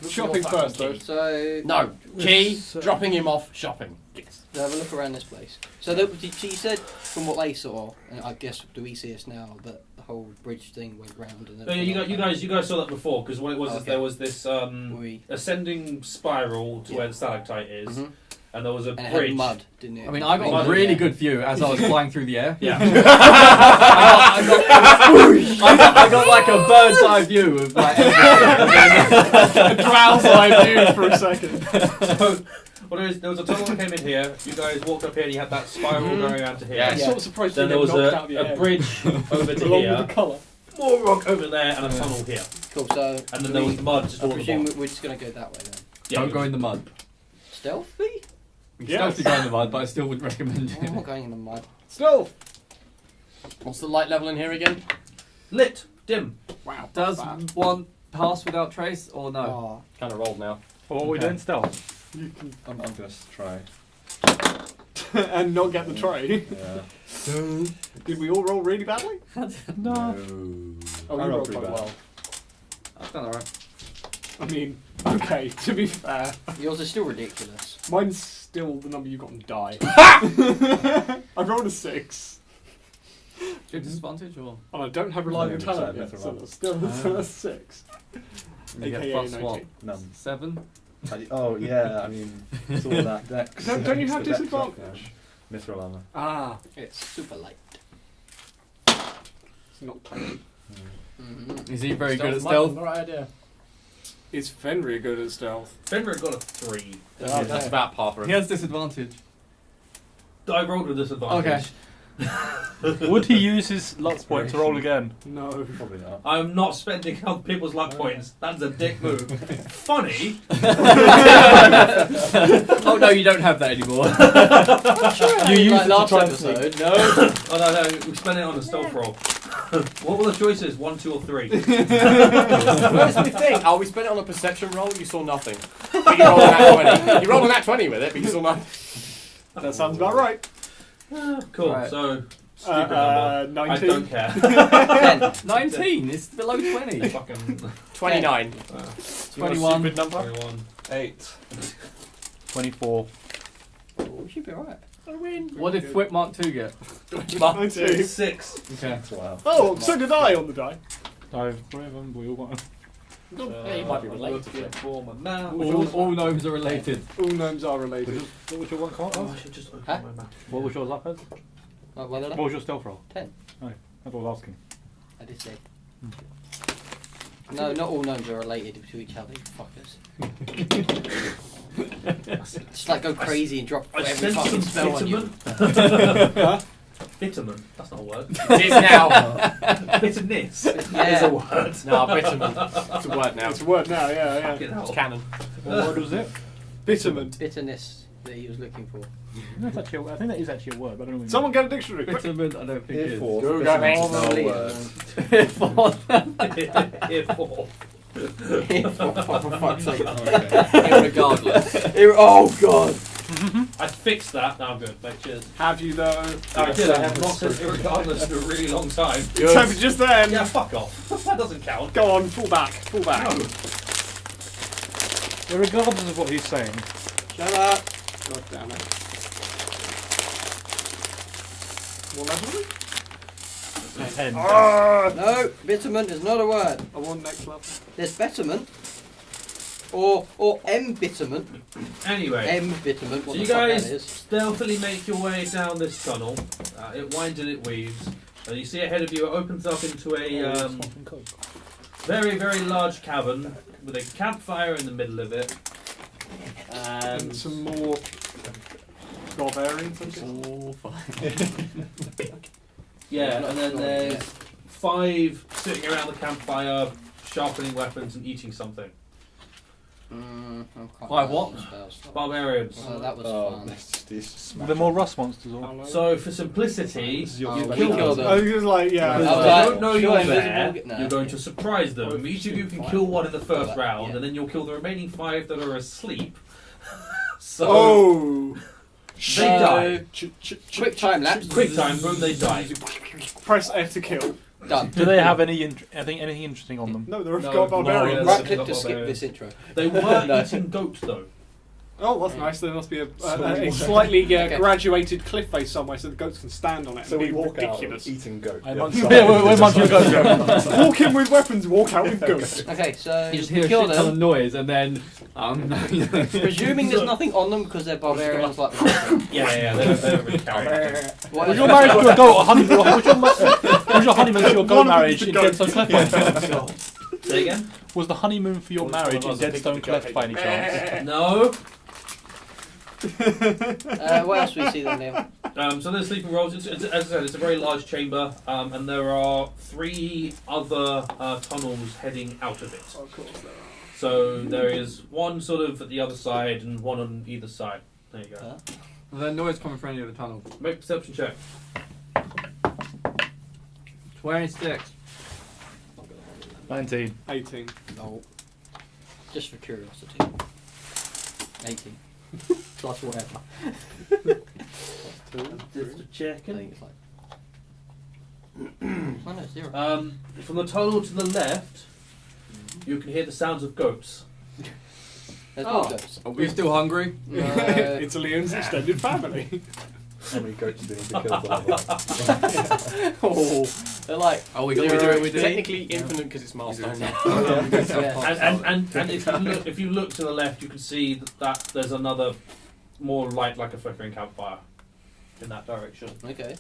Shopping Your first, fucking though. key. So, No, key, So- dropping him off, shopping. Yes. have a look around this place. So, she said, from what they saw, and I guess do we see us now, that the whole bridge thing went round. And No, you guys saw that before because what it was is Okay. there was this We, ascending spiral to Yeah. where the stalactite is, Mhm. and there was a and it had bridge. mud, didn't it? I mean, I got Mud. a really good view as I was flying through the air. Yeah. I got like a bird's eye view of like everything. A drow's eye view for a second. So, well, there was a tunnel that came in here. You guys walked up here, and you had that spiral going around to here. Yeah. I'm sort of surprised Then you there get was knocked out of your a head. bridge over to Along here, with the colour. more rock over there, and a tunnel here. Cool, so. And then there was mud just I all at the presume bottom. we're just going to go that way then. Yeah, Don't go in the mud. Stealthy? We Yes. stealthily go in the mud, but I still wouldn't recommend I'm not it. going in the mud. Stealth. What's the light level in here again? lit, dim. Wow. Does bad. one pass without trace or no? Oh. Kind of rolled now. What are we Okay. doing stealth? I'm going to try. And not get the tray. Yeah. Did we all roll really badly? No. Oh, I you rolled rolled pretty quite bad. well. I've done alright. I mean, okay, to be fair. Yours is still ridiculous. Mine's still the number you got and die. I rolled a 6. Good disadvantage or? And I don't have reliable Yeah, talent so yet, that's so right. that's still a 6. You get AKA plus 19. what? None. 7? Oh, yeah, I mean, it's all that dex. Don't you have It's the dex disadvantage? Mithril armor. Ah, It's super light. it's not tiny. Mm-hmm. Is he very good at Might be stealth? the right idea. Is Fenrir good at stealth? Fenrir got a 3. That's about par for He him. has disadvantage. I rolled with disadvantage. Would he use his luck point to roll again? No. Probably not. I'm not spending other people's luck points. That's a dick move. Funny. Oh no, you don't have that anymore. You used like it to last try and sneak. episode. No. Oh no, we spent it on a stealth roll. What were the choices? 1, 2, or 3? Where's the thing? Oh, we spent it on a perception roll. You saw nothing. But you rolled a nat 20. You rolled a nat 20 with it, but you saw nothing. That sounds about right. Cool. Right. So stupid number. 19. I don't care. 19. It's below 20. Fucking 29. 21. Stupid number. 21. 8. 24. Oh, we should be alright. I win. What did Whip Mark 2 get? 19. 6. Okay. Wow. Oh, so did I on the die. We all got Hey, you might be related. All gnomes are related. All gnomes are related. What was your one count? Oh, I should just open Huh? my map. What was yours up as? What What was your stealth roll? 10. Oh, that's what I was asking. I did say. No, not all gnomes are related to each other, you fuckers. Just like go crazy and drop I every sent fucking some spell on you. bitumen. Bitumen. That's not a word. It is now. Bitterness is Yeah. a word. No, bitumen. It's a word now. It's a word now, yeah. Fucking hell. It's canon. What word was it? Bitterment. Bitterness that he was looking for. That's actually I think that is actually a word, but I don't know. Someone get a dictionary. Quick. Bitterment, I don't think it is. Earforth. Go, Bitterment's go, not a Probably. word. Here for. For fuck's sake. Irregardless. Oh god. I fixed that. Now I'm good. Mate, cheers. Have you though? I did. I have not said irregardless for a really long time. So just then. Yeah, fuck off. That doesn't count. Go on, fall back. Fall back. No. Regardless of what he's saying. Shut up. God damn it. What level are we? 10. No, bitterment is not a word. I want next level. There's betterment. Or embitterment. Anyway. Embitterment. So What you the fuck that guys is. stealthily make your way down this tunnel. It winds and it weaves. And you see ahead of you, it opens up into a very, very large cavern with a campfire in the middle of it. And some more barbarians. I guess. Oh, fine. Yeah, and then there's 5 sitting around the campfire, sharpening weapons and eating something. I'm quite Why, bad what? at spells. Barbarians. Oh, that was Oh, fun. that's just Were there more rust monsters or? Hello? So for simplicity, This is your you we kill killed them. them. I was just like, yeah. Because Oh, they right. don't know Sure, you're invisible there, get- no. you're going to surprise them. Each of you can kill one in the first Right, round, yeah. and then you'll kill the remaining 5 that are asleep. So Oh! they die. Quick time lapse. Quick time, boom, they die. Press F to kill. Done. Do they have anything interesting on them? No, they're No, got barbarians. no, Right click to skip Barbarians. this intro. They were No. eating goats though. Oh, that's nice. There must be a So- slightly Okay. graduated cliff face somewhere so the goats can stand on it. So and we be walk ridiculous. out eating goat. I the munch- other Yeah, side. we're munching goats. Walk in with weapons, walk out with goats. Okay, so You just we hear a kill shit ton of them. noise and then Presuming there's nothing on them because they're barbarians like the rest of them. Yeah, they don't really carry it. What Was is your it? marriage to a goat? Was your honeymoon to your goat One of marriage them's in the goat. Deadstone Cleft by any chance? Say again? Was the honeymoon for your Which one marriage in was it? Deadstone Cleft by any chance? No. What else do we see then, Neil? So there's sleeping rolls. As I said, it's a very large chamber, and there are 3 other tunnels heading out of it. Of course there are. So there is one sort of at the other side and one on either side. There you go. the noise coming from any of the tunnel. Make a perception check. 26. 19. 18. No. Just for curiosity. 18. Plus whatever. Just I checking. think it's like. Oh no, 0. From the tunnel to the left, you can hear the sounds of goats. There's Oh. more ghosts. Are we still hungry? No. Italian's extended family. How many goats do you need to kill? Oh, they're like, oh, we do it, we do it. Technically infinite because it's milestone now. Yeah. And if you look to the left, you can see that there's another more light like a flickering campfire. in that direction. Okay.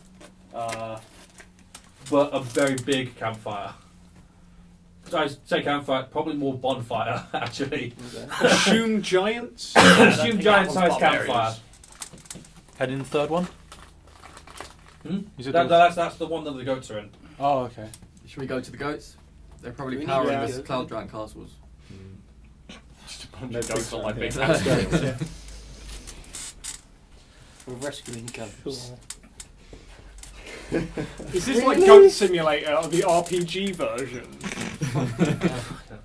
But a very big campfire. I say campfire, probably more bonfire, actually. Okay. Assume giants. Assume giant-sized campfire. Head in the third one. Hmm? You said That's the one that the goats are in. Oh, okay. Should we go to the goats? They're We probably need powering to this go. cloud giant castles. Just a bunch of goats on like big That's house. great. We're rescuing goats. Is this like Goat Simulator or the RPG version?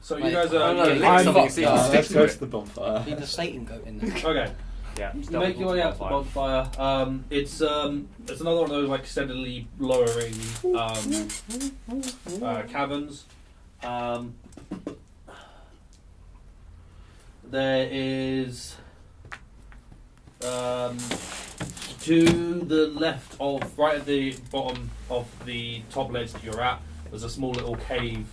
So you Wait, guys oh, are... no, yeah, I'm something fucked see up. stick Let's to go it. to the bonfire. Need the Satan goat in there. Okay. Yeah. You make your way out to the bonfire. It's another one of those like steadily lowering caverns. There is to the left of, right at the bottom of the top ledge that you're at, there's a small little cave,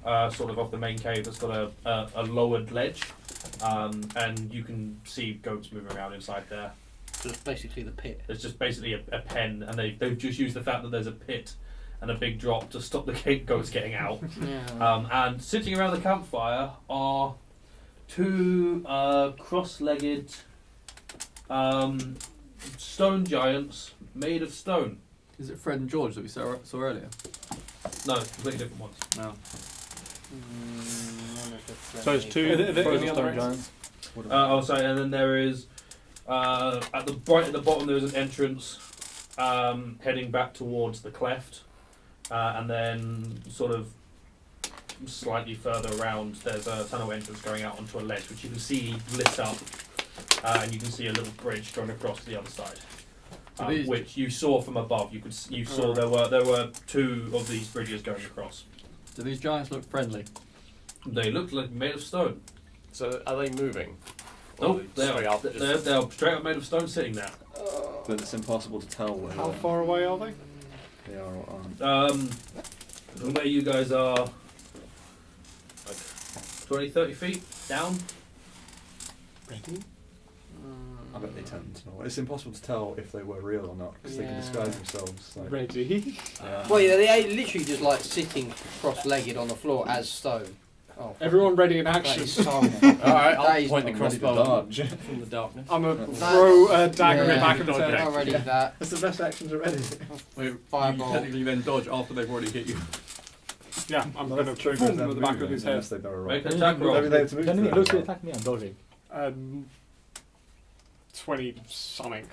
sort of off the main cave that's got a lowered ledge. And you can see goats moving around inside there. So it's basically the pit. It's just basically a pen, and they've just used the fact that there's a pit and a big drop to stop the goats getting out. Yeah. And sitting around the campfire are two cross-legged stone giants made of stone. Is it Fred and George that we saw earlier? No, completely different ones. No. So it's two Are there frozen any other stone giants. Sorry, and then there is at the bottom there is an entrance heading back towards the cleft, and then sort of slightly further around there's a tunnel entrance going out onto a ledge which you can see lit up, and you can see a little bridge going across to the other side, So these- which you saw from above. You saw there were two of these bridges going across. Do these giants look friendly? They looked like made of stone. So are they moving? No, Or they straight are. up, just- They're straight up made of stone, sitting there. But it's impossible to tell whether How far away are they? they are or aren't. From where you guys are, like 20, 30 feet down. I bet they tend to know. It's impossible to tell if they were real or not because they can Yeah. disguise themselves. Like, Ready? yeah. Well, yeah, they are literally just like sitting cross-legged on the floor as stone. Oh, Everyone ready in that action. is so. Alright, That I'll is point the not ready to crossbow dodge. from the darkness. I'm a That's- throw a dagger yeah. back of the Dodge head. Already that. That's the best actions already. Wait, Fireball. you technically then dodge after they've already hit you. Yeah, I'm Well, going that's to true, boom because them with the back of his head. unless they know Make right. an attack roll. Maybe they have to move Don't to it them. looks to attack me. I'm dodging. 20 something.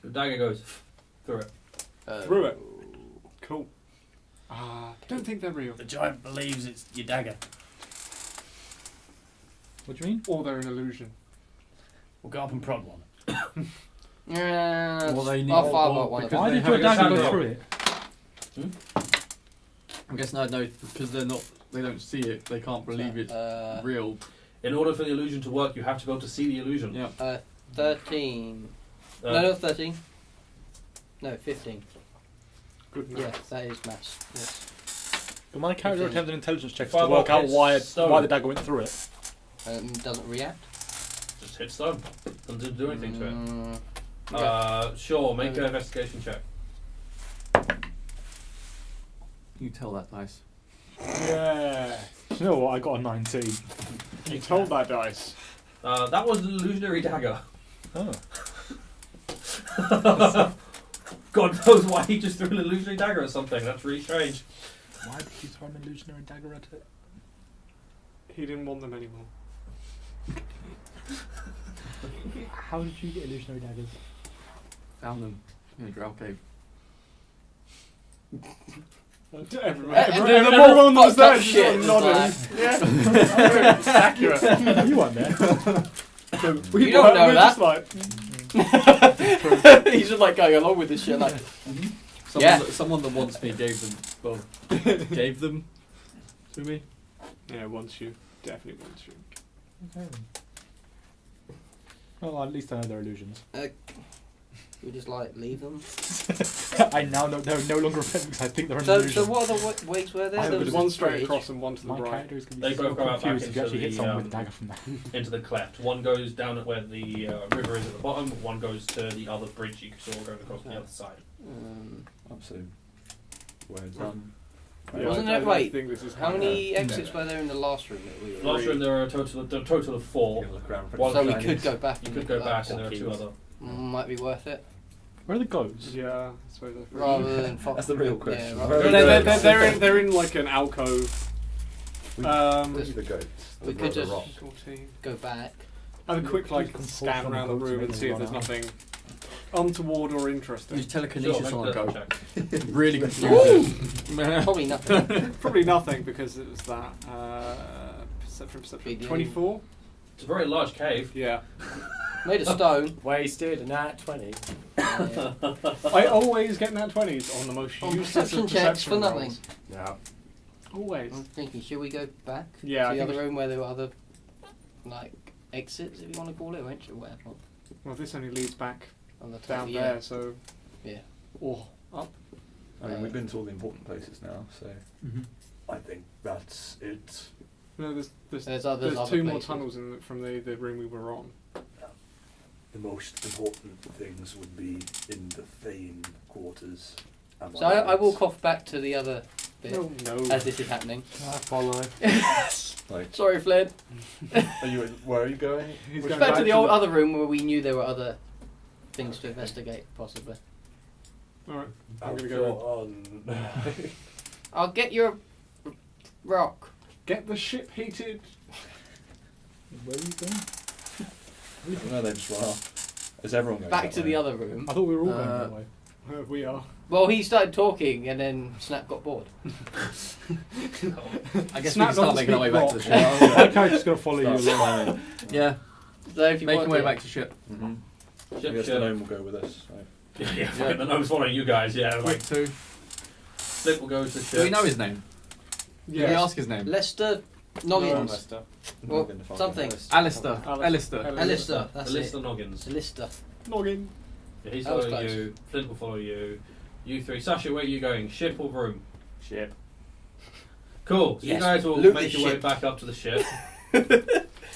The dagger goes through it. Through it. Cool. I don't think they're real. The giant believes it's your dagger. What do you mean? Or they're an illusion. We'll go up and prod one. Yeah. Well, they need- I'll fireball or one of because Why them. they did your have a dagger attack go roll. through it? I'm guessing I know because they're not. They don't see it. They can't believe it's real. In order for the illusion to work, you have to be able to see the illusion. Yeah. 13. Uh, No, not 13. No, 15. Good Yeah, enough. that is maths. Yes. Can my character attempt an intelligence check to Fireball work out hits why stone. the dagger went through it? Doesn't react. Just hit stone. Doesn't do anything to it. Okay. Sure, make an investigation check. You tell that dice. Yeah. You know what? I got a 19. You told that dice. That was an illusionary dagger. Oh. God knows why he just threw an illusionary dagger at something. That's really strange. Why did you throw an illusionary dagger at it? He didn't want them anymore. How did you get illusionary daggers? Found them in a drow cave. Everyone was fucked up there shit, just nodding. it's Accurate. You weren't there. We You don't know we're that. just like, He's just like going along with this shit. Like, Yeah. Someone that wants me gave them. Well, gave them to me. yeah, wants you. Definitely wants you. Okay. Well, at least I know they're illusions. We just like leave them. I now know they're no longer offended because I think they're an So illusion. what other ways were there? I There have was one this straight bridge. across and one to the My right. character is going to They be so both go out back confused if you into actually hit the, someone with a dagger from there. into the cleft. One goes down at where the river is at the bottom. One goes to the other bridge you saw going across the other side. Absolutely. Where it's done. Yeah, Wasn't I it- don't wait, think this is How kind many exits were there in the last room that we were Last room there are a total of 4. You look around for Well, So we Chinese. could go back. You and could look go at that. back, and there are 2 other. Might be worth it. Where are the goats? Yeah, I suppose that's Rather than That's the real question. Yeah, Where rather are than they're in like an alcove. Where's the goats? We The could just rock. go back. Have a quick like Compulsion scan on around the goats room and makes see if them there's run out. nothing untoward or interesting. Use Sure, telekinesis make on a a goat. check. Really confusing. Probably nothing. Probably nothing because it was that perception. Big 24. It's a very large cave. Yeah. Made of stone. Wasted a nat 20. Yeah. I always get nat 20s on the most On useless of perception checks for perception nothing. rolls. Yeah. Always. I'm thinking, should we go back Yeah, to I the think other we room where there were other, like, exits, if you want to call it, or entry, whatever, Well, this only leads back on the top? down yeah. there, so. Yeah. Or up. I mean, we've been to all the important places now, so. I think that's it. No, there's There's other 2 more places. tunnels from the room we were on. The most important things would be in the Thane quarters. Am So I right? walk off back to the other bit No. as this is happening. I follow. Like, Sorry, Flynn. where are you going? He's Back, going back to the old other room where we knew there were other things to investigate, possibly. Alright, I'm Out gonna your go. on. I'll get your rock. Get the ship heated. Where are you going? No, they just run off. Is everyone going Back that to way? the other room. I thought we were all going that way. We are. Well, he started talking and then Snap got bored. I guess Snap we can start doesn't making our way speak back to the ship. My character's going to follow you Start along. climbing. Yeah, So if you making want way to, back to ship. Mm-hmm. I Ship, guess the ship. gnome will go with us. So. Yeah, fucking the gnome's following you guys. Yeah, like Quick two. Flip will go to the ship. Do we know his name? Did we ask his name? Lester Noggins. Lester. Well, Noggin, if I something. can- Alistair. Alistair. Alistair. Elister, that's Elister it. Noggins. Elister. Noggin. Yeah, he's That was following close. you. Flint will follow you. You 3. Sasha, where are you going? Ship or room? Ship. Cool. So Yes, you guys will loot make this your way ship. back up to the ship.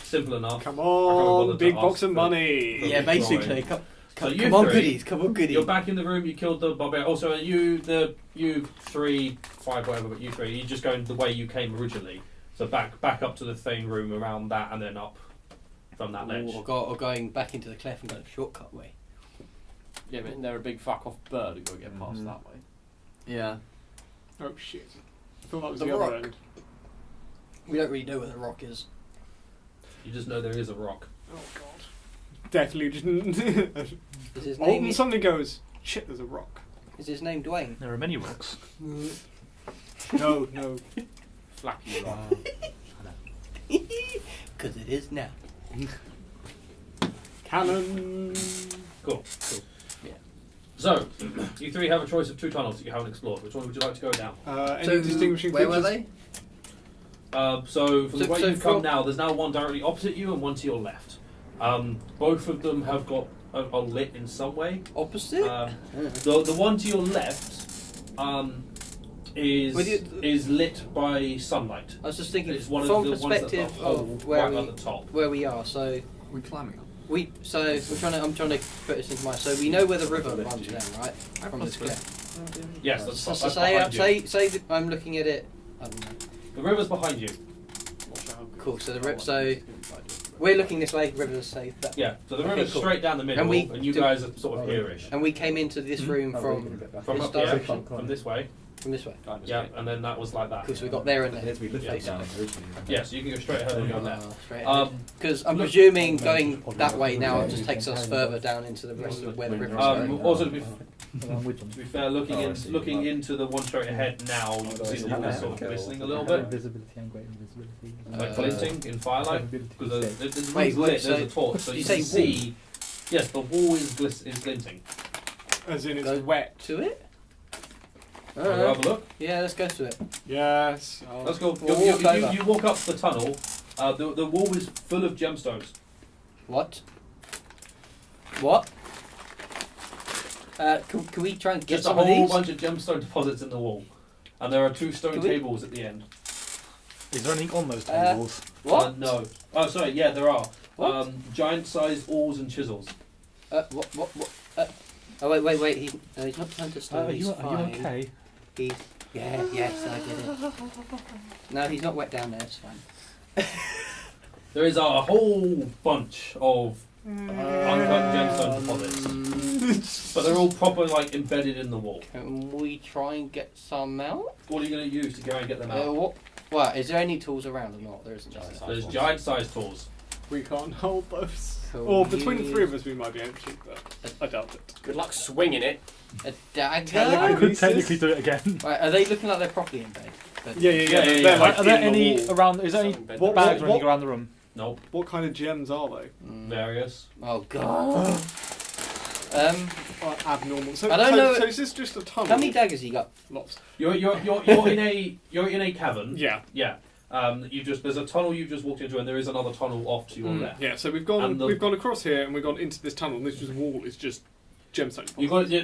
Simple enough. Come I can't remember on, the big house, box of but- money. Yeah, Probably basically. drawing. Come, So you come on, three, goodies. Come on, goodies. You're back in the room. You killed the barbarian. Also, you 3, 5, whatever. But you 3, you're just going the way you came originally. So back up to the Thane room around that, and then up from that ledge. Or going back into the cleft and going a shortcut way. Yeah, but isn't there a big fuck off bird who got to get past Mhm. that way? Yeah. Oh shit. I thought that was The the, other rock. end. We don't really know where the rock is. You just know there is a rock. Oh god. Definitely just. Is his name? Alton suddenly goes, shit, there's a rock. Is his name Dwayne? There are many rocks. No. Flacky rock. Because it is now. Cannon. Cool. Yeah. So you 3 have a choice of 2 tunnels that you haven't explored. Which one would you like to go down? Any distinguishing where features? were they? So from the way So you've come from- now, there's now one directly opposite you and one to your left. Both of them have got are lit in some way. Opposite? The one to your left is lit by sunlight. I was just thinking It's one of from the ones that perspective the hole of where right we, at the top. where we are. So We're climbing up. I'm trying to put this into mind. So we know where the river runs down, right? From this cliff. Yes, that's, So, that's say behind you. say that I'm looking at it. I don't know. The river's behind you. Cool. So so we're looking this way. River's say that. Yeah, so the Okay, river's cool. straight down the middle, And we and you do- guys are sort of here-ish. And we came into this room from From this up here, direction. from this way. From this way. Yeah, and then that was like that. Cool. So we got there and Yes, we there. lifted down originally. Yeah, so you can go straight ahead and go there. Straight Um, Because I'm look- presuming going that way now just takes us further down into the rest of where the river is going. Also, to be with them. To be fair, looking Oh, I see. looking into the one straight ahead now, you can see the water sort of glistening a little bit, Invisibility and great invisibility. like glinting in firelight. Because the Wait, room's lit, so there's a torch, so did you you can say see. Yes, the wall is glinting. As in it's Go wet. To it? Wanna go have a look? Yeah, let's go to it. Yes. Let's go. We'll walk over. You walk up the tunnel. The wall is full of gemstones. What? What? Can we try and get Just a some of whole these? bunch of gemstone deposits in the wall, and there are 2 stone Can we- tables at the end. Is there anything on those tables? What? No. Oh, sorry. Yeah, there are. What? Giant-sized awls and chisels. What? Oh, wait. He's not turned to stone. Are He's you fine. okay? Yes, I get it. No, he's not wet down there. It's fine. There is a whole bunch of uncut gemstone deposits, but they're all proper like embedded in the wall. Can we try and get some out? What are you going to use to go and get them out? What? Is there any tools around or not? There isn't. There's giant-sized tools. We can't hold those. Cool. Or between the 3 of us, we might be able to, but I doubt it. Good luck swinging it. A dagger? I could technically do it again. Right, are they looking like they're properly in bed? Yeah. yeah. They're like Are there in the any wall. around? Is there any What- bags or what- anything around the room? Nope. What kind of gems are they? Various. Oh god. Abnormal. So, I don't know- So is this just a tunnel? How many daggers you got? Lots. You're in a cavern. Yeah. Yeah. There's a tunnel you've just walked into, and there is another tunnel off to your left. Yeah. So we've gone And the- we've gone across here, and we've gone into this tunnel. And this just wall is just gemstone.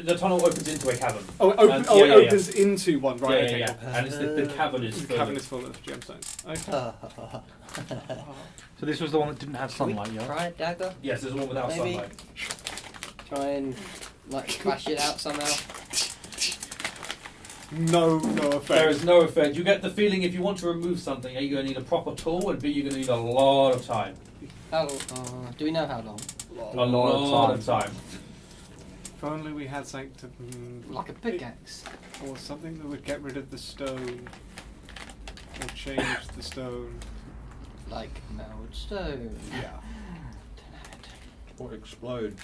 The tunnel opens into a cavern. Oh, it opens into one, right? Okay. Yeah. And it's the cavern is The filled. cavern is full of gemstones. Okay. So this was the one that didn't have Can we sunlight, yeah? try a dagger? Yes, there's one without Maybe. sunlight. Try and like smash it out somehow. No effect. There is no effect. You get the feeling if you want to remove something, A, you're going to need a proper tool, and B, you're going to need a lot of time. How? Do we know how long? A lot of time. If only we had something to, Like a pickaxe. or something that would get rid of the stone, or change the stone. Like meld stone. Yeah. Or explode.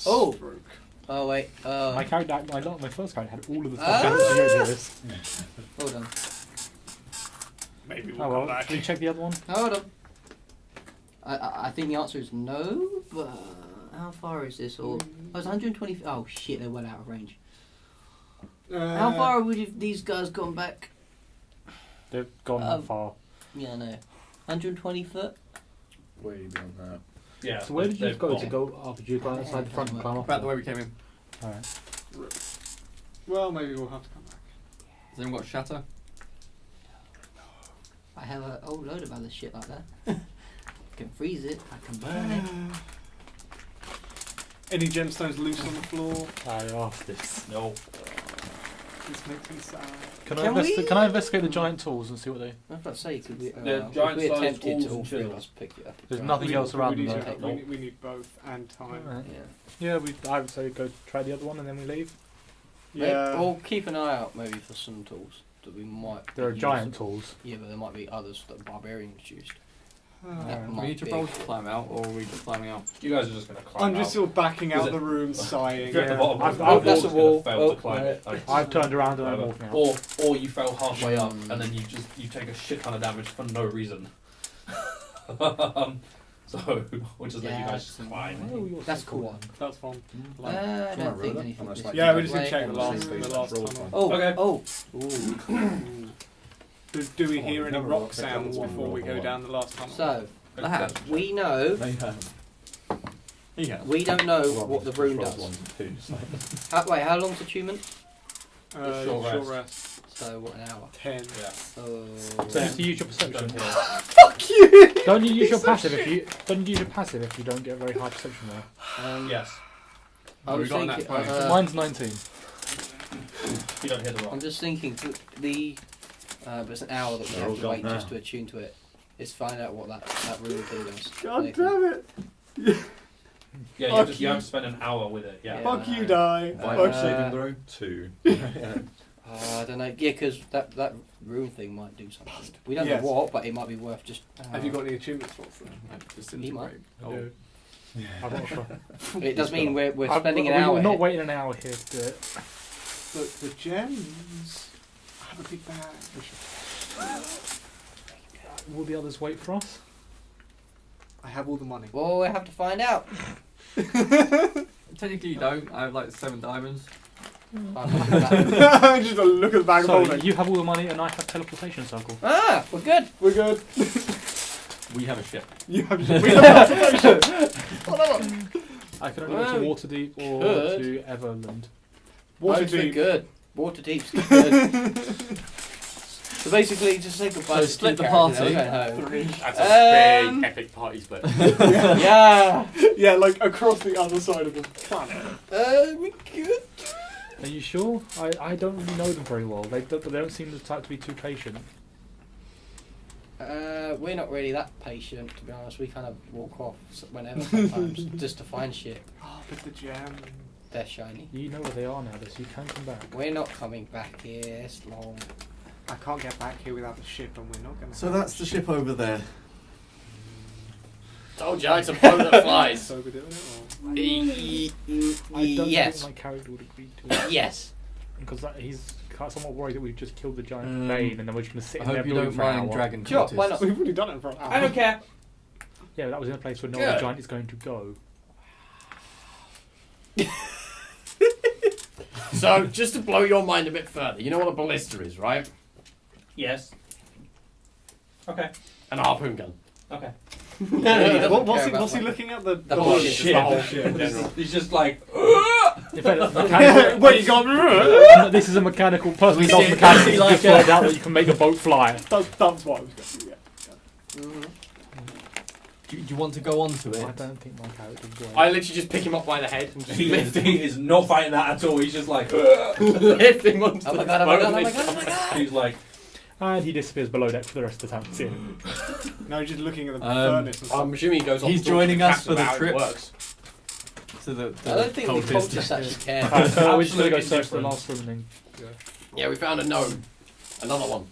Oh! Stroke. Oh wait. My character, my first character had all of the Ah! stuff down to Hold on. Maybe we'll Oh come well, back. can you check the other one? Hold on. I think the answer is no, but how far is this? Or oh, it's 120. Oh shit, they're well out of range. How far would have these guys gone back? They've gone far. Yeah, no. 120 foot. Way beyond that. Yeah. So where did you they've go gone. to go after you go outside the front and climb off? About the way we came in. Alright. Well, maybe we'll have to come back. Has anyone got shatter? I have a whole load of other shit like that. I can freeze it. I can burn it. Any gemstones loose on the floor? I asked this. No. This makes me sad. Can Can we- I investigate the giant tools and see what they? I was about to say, could we, The if giant we sized attempted tools to all and three of chisels. us pick it up. There's right. nothing else around we them. need, though. we need both and time. Alright. Yeah. Yeah, I would say go try the other one and then we leave. Yeah. Or keep an eye out maybe for some tools that we might. There are use. giant tools. Yeah, but there might be others that barbarians used. Ah. Do we need to roll to climb out, or are we just climbing out? You guys are just going to climb I'm just out. sort of backing out Is the it- room, sighing. If you're at the Yeah. bottom, I've- of I've- the that's wall, a wall. failed Oh, to climb it. I've turned around and I'm walking out. Or you fell halfway up Mm. and then you take a shit ton of damage for no reason. So we'll just let you Yeah, guys it's- climb. That's cool. That's fine. I don't think anything. Almost is like- Yeah, we're just way. gonna check the last Roll tunnel. Oh, Okay. oh. Do we hear Oh, any never rock roll. Pick up sounds one before we roll go for down the last tunnel? So, Okay. we know, They have. He has. we don't know Well, what the just room roll does. 1 to 2, so. Wait, how long's attunement? Short Short rest. rest. So, what, an hour? 10. Yeah. Oh. So just use your perception. Don't hear. Fuck you! Don't you use your passive if you don't get a very high perception there. Yes. I We was got thinking, that point. Mine's 19. You don't hear the rock. I'm just thinking, but it's an hour that we They're have all to gone wait now. just to attune to it. Let's find out what that room thing does. God Nathan. damn it! Yeah, Fuck you have to spend an hour with it. Yeah. Yeah. Fuck you, die! Why Uh, am I saving throw? 2. I don't know. Yeah, because that room thing might do something. We don't Yes. know what, but it might be worth just. Have you got any achievement slots then? He might. Oh. I've got It does mean we're I've- spending an we're hour. not here. waiting an hour here to do it. But the gems. I have a big bag. Will the others wait for us? I have all the money. Well, we have to find out. Technically, you don't. I have like 7 diamonds. Just a look at the bag of So holding. you have all the money and I have teleportation circle. Ah, we're good. We're good. We have a ship. You have we have teleportation. I can only go to Waterdeep or could. to Everland. Water Both are deep. good. Water deep's good. So basically, just say goodbye So to split two the characters, party. they'll go home. That's a big epic party split. Yeah. Yeah, like across the other side of the planet. We could. Are you sure? I don't really know them very well. They don't seem the type to be too patient. We're not really that patient, to be honest. We kind of walk off whenever sometimes just to find shit. Oh, but the gem. They're shiny. You know where they are now, so you can come back. We're not coming back here. It's long. I can't get back here without the ship, and we're not going to. So that's the ship over there. Told you it's a boat that flies. So we're doing it, I don't Yes. think my character would agree to it. Yes. Because he's somewhat worried that we've just killed the giant Thane and then we're just going to sit I in there hope you brewing don't for an mind hour. dragon Sure, why cultists. not? We've already done it for an hour. I don't care. Yeah, but that was in a place where no Good. other giant is going to go. So, just to blow your mind a bit further, you know what a ballista is, right? Yes. Okay. An harpoon gun. Okay. What's he looking at? The The whole ship. ship. The whole ship in general. He's just like. In fact, mechanical, Wait, you got. this is a mechanical person who We does see- mechanics. we see Just like worked a- out that you can make a boat fly. That's what I was going to do. Yeah. Do you want to go on to I it? don't think my character would. I literally just pick him up by the head and just lift him. He is not fighting that at all. He's just like. Lift him onto Oh my the god, oh my boat god, oh and my they god, oh my god. He's like. And he disappears below deck for the rest of the time. See him. No, you're just looking at the Um, furnace and stuff. I'm assuming he goes off. He's to talk joining to us Captain for the about how it trip. works. To the I don't think the cultists actually care. We're just going to go Absolutely search the different. last room and then Yeah, we found a gnome. Another one.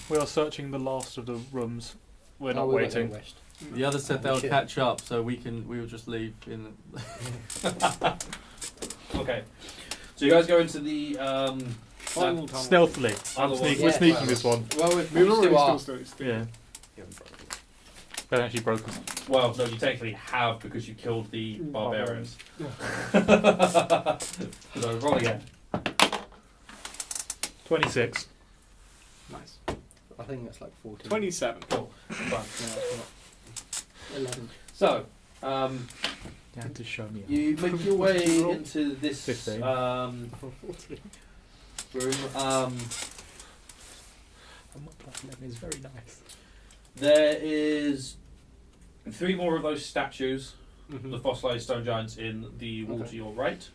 we are searching the last of the rooms. We're not Oh, we went waiting. west. The others said they'll Shit. catch up, so we will just leave in. Okay. So you guys go into the Final tunnel. Stealthily. Other one. We're Yeah. sneaking this one. Well, We we were still are. already still. Yeah. They actually broke us. Well, no, you technically have because you killed the barbarians. So roll again. 26. Nice. I think that's like 14. 27. Cool. Fine. No, it's not. 11. So, You had to show me. you make your way into this 15. room. And my plus 11 is very nice. There is 3 more of those statues, Mhm. the fossilized stone giants, in the wall Okay. to your right.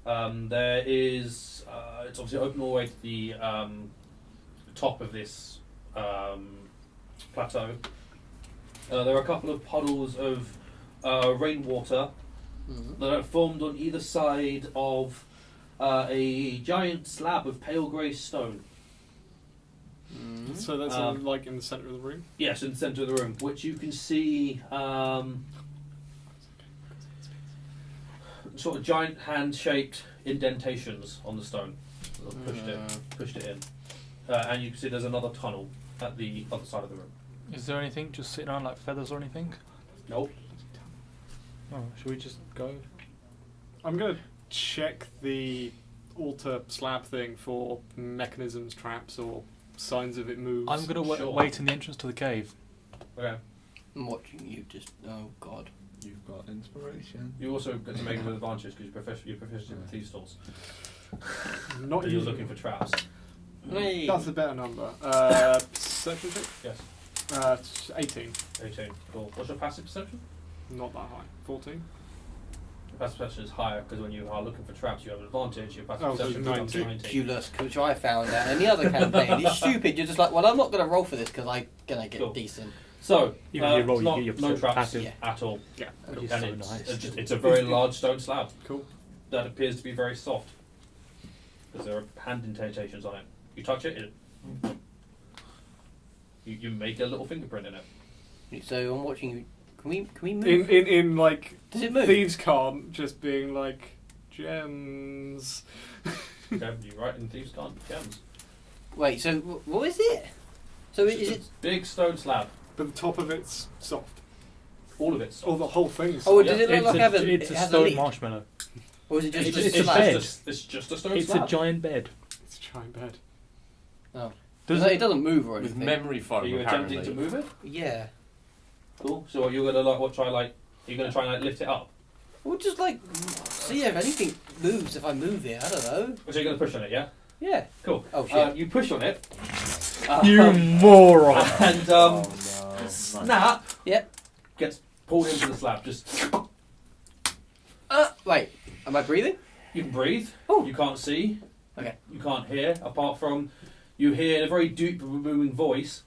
There is, it's obviously open all the way to the top of this plateau. There are a couple of puddles of rainwater Mhm. that are formed on either side of a giant slab of pale grey stone. Mhm. So that's like in the centre of the room. Yes, in the centre of the room, which you can see sort of giant hand-shaped indentations on the stone. Sort of pushed it in, and you can see there's another tunnel at the other side of the room. Is there anything just sitting around like feathers or anything? Nope. Oh, should we just go? I'm going to check the altar slab thing for mechanisms, traps, or signs of it moves. I'm going to Sure. wait in the entrance to the cave. Okay. I'm watching you just. Oh god. You've got inspiration. You also get to make it with advantage because you're proficient in thieves' tools. Not And you're using looking for it. traps. Hey. That's a better number. Perception check? Yes. 18. 18. Cool. What's your passive perception? Not that high. 14. Your passive perception is higher because when you are looking for traps, you have an advantage. Your passive Oh, so perception becomes 19. 19. Ridiculous, which I found out in the other campaign. It's stupid. You're just like, well, I'm not going to roll for this because I'm going to get Cool. decent. So, Even if you roll, it's you not, get your no traps passive. Yeah. at all. Yeah. Which is And so it's, nice. it's a very large stone slab Cool. that appears to be very soft because there are hand indentations on it. You touch it, you make a little fingerprint in it. So I'm watching you. Can we move? In like Does it move? thieves can't just being like gems. Okay, you write in thieves can't gems. Wait. So what is it? So It's is just it? a big stone slab? But the top of it's soft. All of it's Or the whole thing's Oh, soft. does it look like It's it a has a stone leaf? marshmallow. Or is it just It's a just, a slab? bed. it's just a stone It's slab. a giant bed. It's a giant bed. Oh. Does it doesn't move or With anything. memory foam, Are you apparently. attempting to move it? Yeah. Cool. So are you gonna try are you gonna try and lift it up? Well, just like see if anything moves if I move it. I don't know. So you're going to push on it, yeah? Yeah. Cool. Oh shit. You push on it. You moron! And snap. Yep. Gets pulled into the slab. Just Wait. Am I breathing? you can breathe. Oh. You can't see. Okay. You can't hear. Apart from you hear in a very deep, booming voice.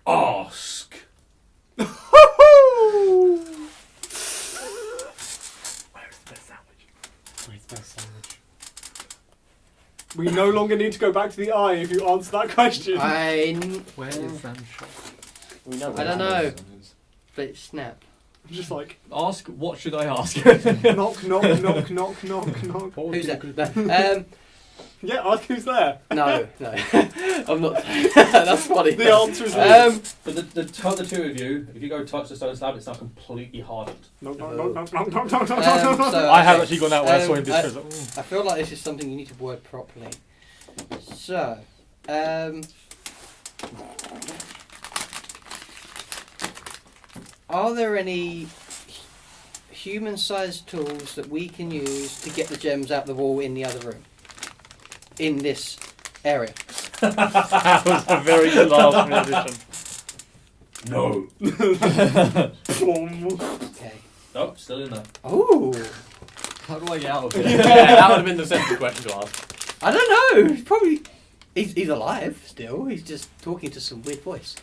Ask. We no longer need to go back to the eye if you answer that question. Where is that shop? We know I don't know. But snap. I'm just like, Ask, what should I ask? knock, knock, knock, knock, knock, knock. Who's that? Yeah, ask who's there. No. I'm not. That's funny. The answer is no. But the two of you, if you go touch the stone slab, it's now completely hardened. Knock, knock, knock, knock, knock, knock, knock, knock, knock. So, I have actually gone that way. I saw him I just I feel like this is something you need to word properly. So, are there any human-sized tools that we can use to get the gems out the wall in the other room? In this area? that was a very good last minute addition. No. Okay. Oh, still in there. Oh, How do I get out of here? Yeah, that would have been the sensible question to ask. I don't know. He's alive still. He's just talking to some weird voice.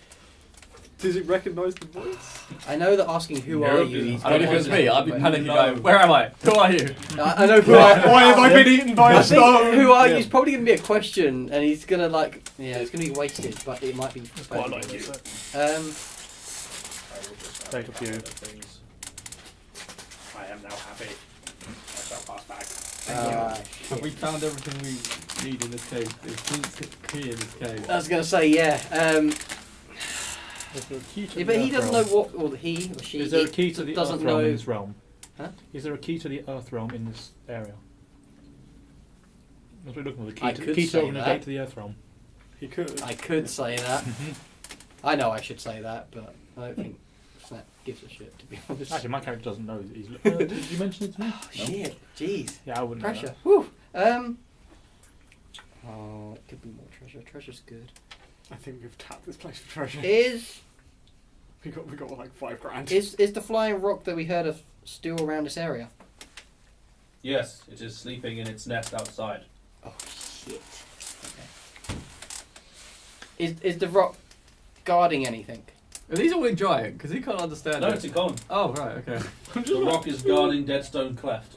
Does it recognise the voice? I know that asking who are you. He's I mean, if it was me, I'd be but- panicking going, where am I? Who are you? I know who I Why have I been eaten by a I think stone? who are you is probably going to be a question, and he's going to it's going to be wasted, but it might be. Quite like you. Take a few. I am now happy. I shall pass back. Have we found everything we need in this cave? It's clear in this cave. I was going to say, yeah. Is there a key to Yeah, the but he Earth doesn't realm? know what, or he or she. Is there a it key to the doesn't Earth realm know. in this realm? Huh? Is there a key to the Earth realm in this area? That's what we're looking for. The I key, could key to say open the that. gate to the Earth realm. He could. I could say that. I know I should say that, but I don't think Snap gives a shit, to be honest. Actually, my character doesn't know. Did you mention it to me? Oh, shit, jeez. Yeah, I wouldn't know Pressure. that. Whew. Oh, it could be more treasure. Treasure's good. I think we've tapped this place for treasure. Is We got like $5,000. is the flying rock that we heard of still around this area? Yes, it is sleeping in its nest outside. Oh shit. Okay. Is the rock guarding anything? Are these all in giant? Because he can't understand No, it. it's a con. Oh, right, okay. The rock is guarding Deadstone Cleft.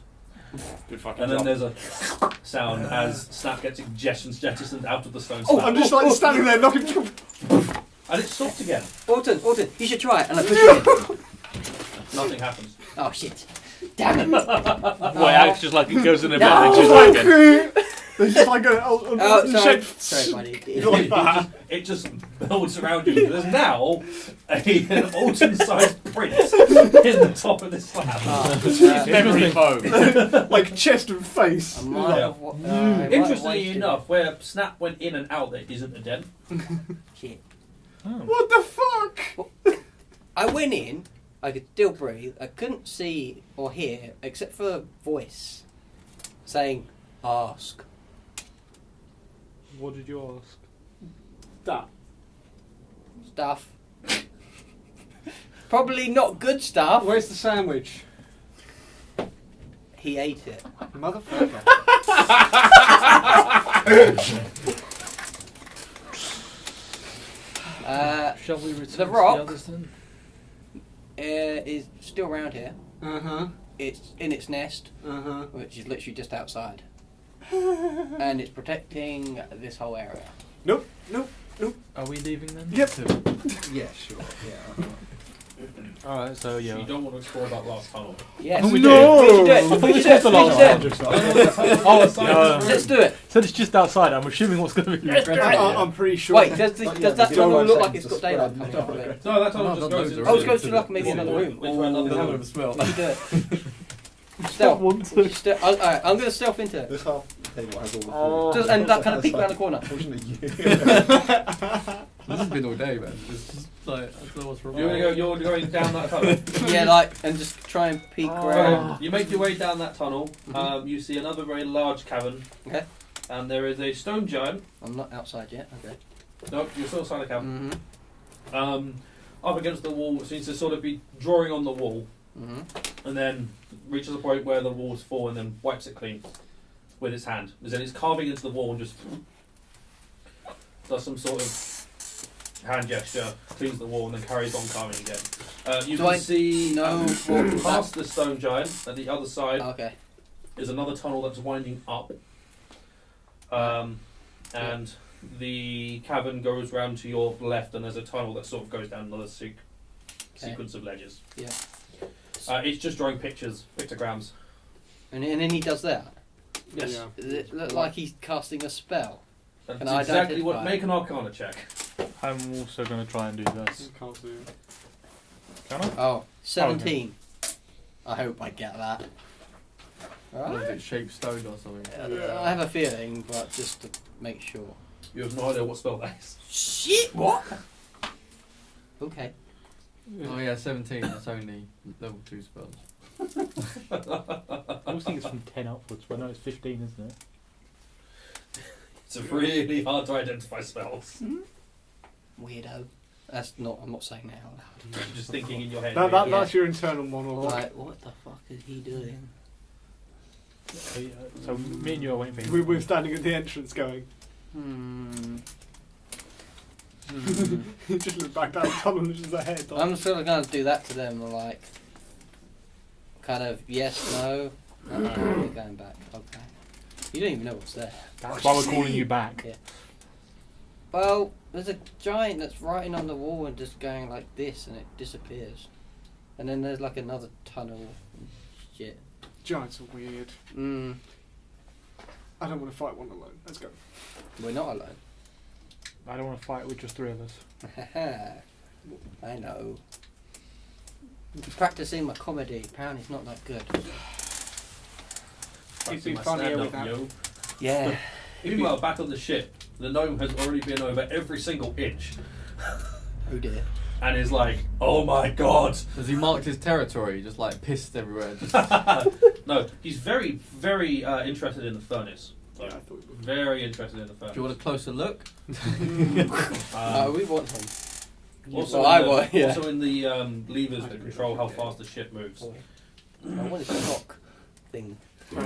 Good fucking And then job. there's a sound as Snap gets jettisoned out of the stone Oh, slab. I'm just like standing there knocking. And it stopped again. Alton, you should try it. And I push it in. Nothing happens. Oh shit. Damn it. Well, it acts just like it goes in a bit No. and she's like it. There's just like a Oh, sorry. shape. Sorry, buddy. Like that. It just builds around you. There's now an Alton-sized prince in the top of this slab. Memory foam. Like chest and face. I might have I might have Interestingly wasted enough, where Snap went in and out, there isn't a dent. it. Shit. Oh. What the fuck? I went in. I could still breathe. I couldn't see or hear except for a voice saying, "Ask." What did you ask? That. Stuff. Probably not good stuff. Where's the sandwich? He ate it. Motherfucker. Shall we return the to rock? the others then? Is still around here. Uh-huh. It's in its nest, Uh-huh. which is literally just outside. And it's protecting this whole area. Nope. Are we leaving then? Yep. Yeah, sure. Yeah. Alright, so So yeah. you don't want to explore that last tunnel. Yes. we No! We should do it. I thought We we should do did the it. We last should do one. it. Oh, no. Let's do it. So it's just outside. I'm assuming what's going to be. I'm pretty sure. Wait, does that you don't tunnel want look seconds like it's to got spread daylight the coming out of dark. it? No, that tunnel No, just not goes those into are Oh, it goes to like maybe Which another one? room. Which way? Another Hell room? of a smell. You do it. Stealth. Alright, I'm going to stealth into it. This half table has all the Just, and that kind of peek around the corner. Unfortunately, you. This has been all day, man. It's just like, I don't know what's wrong. You're going down that tunnel. Yeah, like, and just try and peek around. You make your way down that tunnel. You see another very large cavern. Okay. And there is a stone giant. I'm not outside yet. Okay. Nope, you're still inside the cavern. Up against the wall, seems to sort of be drawing on the wall, and then reaches a point where the walls fall, and then wipes it clean with its hand. And then it's carving into the wall and just does some sort of hand gesture, cleans the wall, and then carries on carving again. You can see past the stone giant at the other side. Is another tunnel that's winding up, and the cavern goes round to your left, and there's a tunnel that sort of goes down another sequence of ledges. Yeah. It's just drawing pictograms. And then he does that? Yes. Yeah. Does it look like he's casting a spell? That's Can I exactly what. identify? Make an Arcana check. I'm also going to try and do this. Can't do it. Can I? Oh, 17. I hope I get that. What if it's shaped stone or something? I have a feeling, but just to make sure. You have no idea what spell that is. Shit! What? Okay. Oh yeah, 17. That's only level 2 spells. I always think it's from 10 upwards, but no, it's 15, isn't it? It's really hard to identify spells. Weirdo. That's not. I'm not saying that out loud. I'm just thinking in your head. That's your internal monologue. Like, what the fuck is he doing? So me and you are waiting for him. We're standing at the entrance going. Just look back down the tunnel and just ahead. I'm sort of going to do that to them, like, kind of yes, no. We're going back. Okay. You don't even know what's there. That's why we're calling you back. Yeah. Well, there's a giant that's writing on the wall and just going like this, and it disappears. And then there's like another tunnel. And shit. Giants are weird. I don't want to fight one alone. Let's go. We're not alone. I don't want to fight with just 3 of us. I know. Practicing my comedy. Apparently it's not that good. He's been funnier with that. Yeah. Meanwhile, back on the ship, the gnome has already been over every single inch. Oh dear. And is like, oh my god. Has he marked his territory? Just like pissed everywhere. Just No, he's very, very interested in the furnace. Yeah, I thought he would. Very interested in the furnace. do you want a closer look? We want him. Also, also in the levers that control how fast the ship moves. I want his clock thing.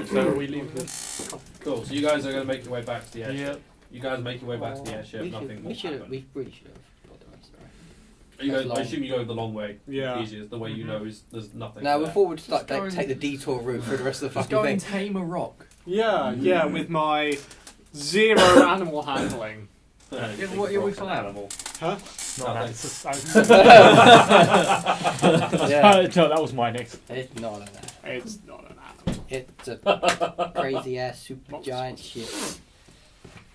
So we leave this. Cool. So you guys are going to make your way back to the airship. Yep. You guys make your way back to the airship. We Nothing will happen. We really should have got the rest of it. You That's go, I long. assume you go the long way. Yeah. Easiest. The way you know is there's nothing. No, there. we thought we'd just like going- take the detour route for the rest of the Just fucking go and thing. tame a rock. Yeah, with my 0 animal handling. Yeah, Yeah, what are we for for? animal? Huh? No, Nothing. Yeah. no, that was my next. It's not like that. It's not an animal. It's a crazy ass super giant shit.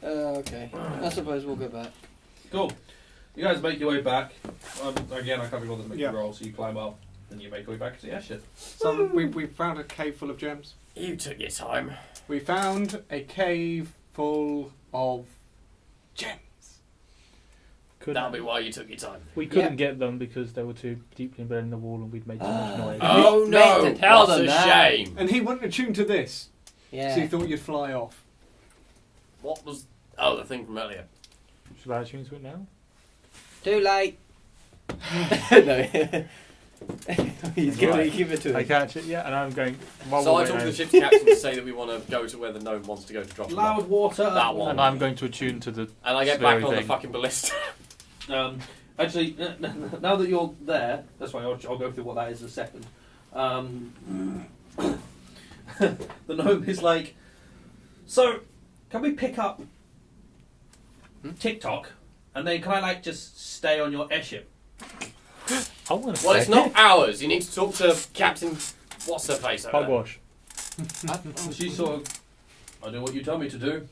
Okay. I suppose we'll go back. Cool. You guys make your way back. Again, I can't be bothered to make Yeah. you roll, so you climb up, and you make your way back to the airship. So we found a cave full of gems. You took your time. We found a cave full of gems. That'll be why you took your time. We couldn't get them because they were too deeply embedded in the wall and we'd made too much noise. Oh meant no! to tell What them a that. shame. And he wasn't attuned to this, Yeah. so he thought you'd fly off. What was? Oh, the thing from earlier. Should I tune to it now? Too late. No. He's give it to I him. catch it, yeah, and I'm going. While So we're I talked to the waiting, ship's captain to say that we want to go to where the gnome wants to go to drop them off. Loudwater. That one. and I'm going to attune to the. And I get back Very on the thing. fucking ballista. Actually, now that you're there, that's why I'll go through what that is in a second. The gnome is like, so can we pick up Tick Tock, and then can I like just stay on your airship? I want to Well, it's not ours. You need to talk to Captain. What's her face over there? Hogwash. She's sort of, I do what you tell me to do.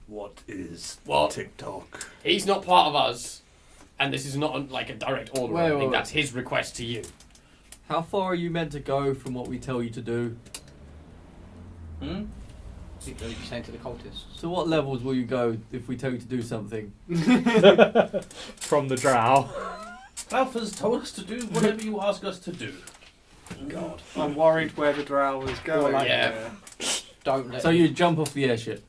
What is What? TikTok? He's not part of us, and this is not like a direct order. Wait, I think wait, that's his request to you. How far are you meant to go from what we tell you to do? What are you saying to the cultists? So what levels will you go if we tell you to do something? From the drow. Ralph has told us to do whatever you ask us to do. God, I'm worried where the drow is going. Yeah. Don't let So you jump off the airship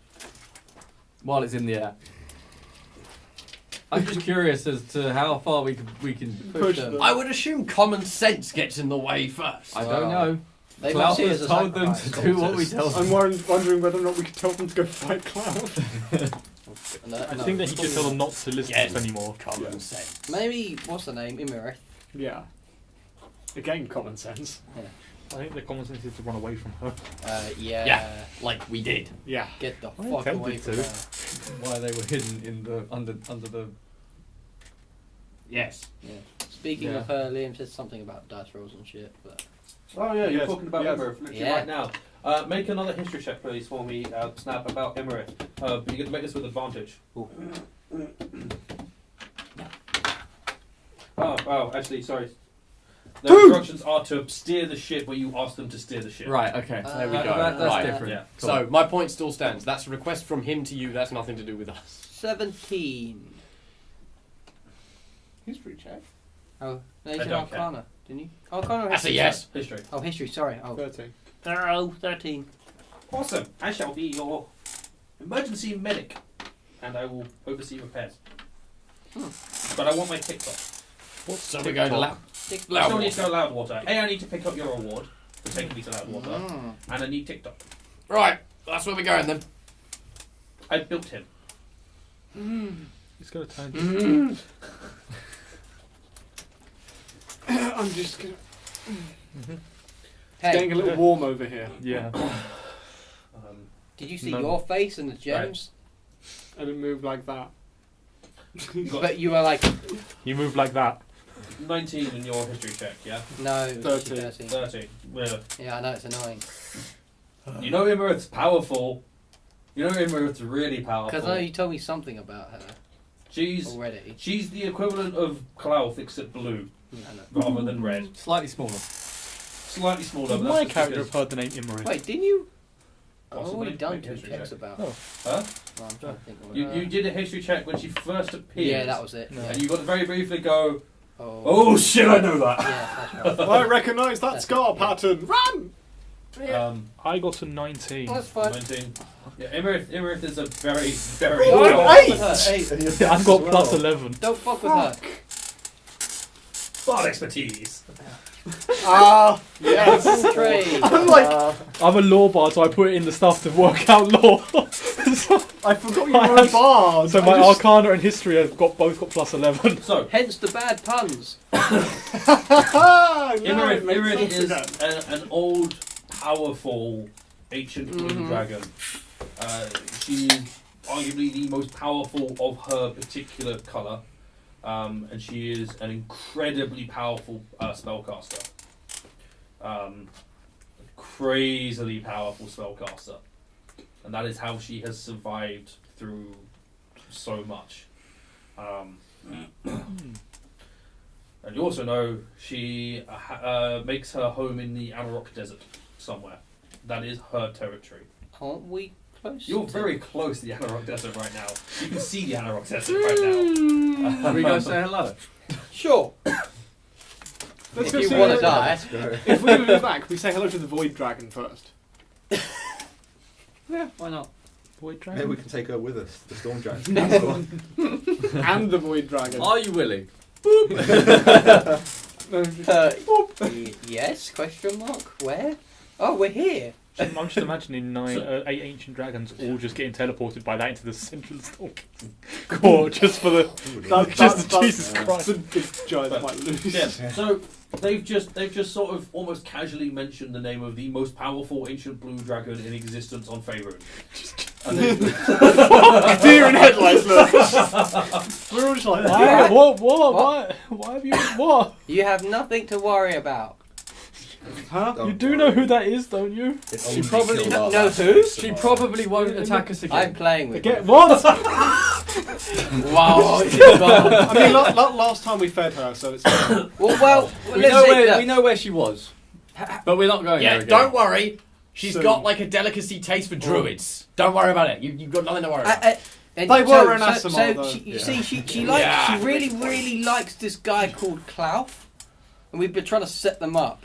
while it's in the air. I'm just curious as to how far we can Push them. them. I would assume common sense gets in the way first. I don't know. They Klaus must see us has as told them to sacrifice. do what we tell them. I'm wondering whether or not we could tell them to go fight Klaus. I think that he should tell them not to listen to Yes. us anymore. Common sense. Maybe, what's the name? Imirith. Yeah. Again, common sense. I think the common sense is to run away from her. Yeah. Yeah. Like we did. Yeah. Get the I fuck away attempted from to. her. Why they were hidden in the under the. Yes. Yeah. Speaking Yeah. of her, Liam said something about dice rolls and shit, but... Oh yeah, you're Yes, talking about yes. Emerith literally Yeah. right now. Make another history check, please, for me, Snap, about Emerith. But you get to make this with advantage. Oh, actually, sorry. The instructions are to steer the ship where you ask them to steer the ship. Right. Okay. There we go. That's Right. different. Yeah. Cool. So my point still stands. That's a request from him to you. That's nothing to do with us. 17. History check. Oh, no, you I said don't care. Arcana, didn't you? Arcana or That's a history? yes. History. Oh, history, sorry. Oh, 13. 13. Awesome. I shall be your emergency medic, and I will oversee repairs. But I want my Tick Tock. So we're going to I Tick still need to go Loudwater. I need to pick up your award for taking me to Loudwater, Mm. and I need Tick Tock. Right. That's where we're going then. I built him. He's got a turn. I'm just gonna. Hey, Getting a little warm over here. Yeah. did you see No. your face and the gems? I didn't move like that. But you were like, You move like that. 19 in your history check, yeah? no, it was 13. 13. 13. Yeah. Yeah, I know, it's annoying. You know Imerith's powerful. You know Imerith's really powerful. Because I know you told me something about her She's already. the equivalent of Cloth except blue I know. rather than red. Slightly smaller. Slightly smaller. But My that's character because- have heard the name Imri. Wait, didn't you? I've Possibly. already done Make 2 history checks check. about Oh. Huh? Oh, I'm trying to think of You it. did a history check when she first appeared. Yeah, that was it. No. Yeah. And you got to very briefly go, Oh, oh shit, I know that. yeah, that's right. I recognise that scar pattern. Run! I got a 19. That's fine. 19. Yeah, Imerith is a very, very Don't well- fuck with her. Yeah, I've got plus 11. Don't fuck with her. Bard expertise. Ah, yes. Trade. I'm like, I'm a law bard, so I put it in the stuff to work out law. I forgot you were a bard. So I my just- Arcana and History have both got plus 11. So, Hence the bad puns. Imerith is an old, powerful, ancient blue dragon. She's arguably the most powerful of her particular colour. And she is an incredibly powerful spellcaster. Crazily powerful spellcaster. And that is how she has survived through so much. And you also know she makes her home in the Amarok Desert somewhere. That is her territory. Aren't we close? You're very close to the Amarok Desert right now. You can see the Amarok Desert right now. Can we go say hello? Sure. Let's If go you see want to her. die. If we move back, we say hello to the Void Dragon first. Yeah, why not? Void Maybe Dragon? we can take her with us. The Storm Giant. And the Void Dragon. Are you willing? Yes? Question mark. Where? Oh, we're here. I'm just imagining 8 ancient dragons all just getting teleported by that into the central storm court just for the. Jesus Christ. The big giant might lose. Yeah. So they've just sort of almost casually mentioned the name of the most powerful ancient blue dragon in existence on Faerun. And they- Deer in headlights, look. We're all just like, Why? Why have you? What? You have nothing to worry about. huh? You do know who that is, don't you? She probably No, who? She probably won't attack us I'm again. playing with Again? What? Wow. I mean, last time we fed her, so it's. well, We let's know say where that. we know where she was, but we're not going Yeah, there again. don't worry. She's So- got like a delicacy taste for druids. Don't worry about it. You've got nothing to worry about. And They were an so Asimov, though. you see, she likes, Yeah. she really likes this guy called Clough, and we've been trying to set them up.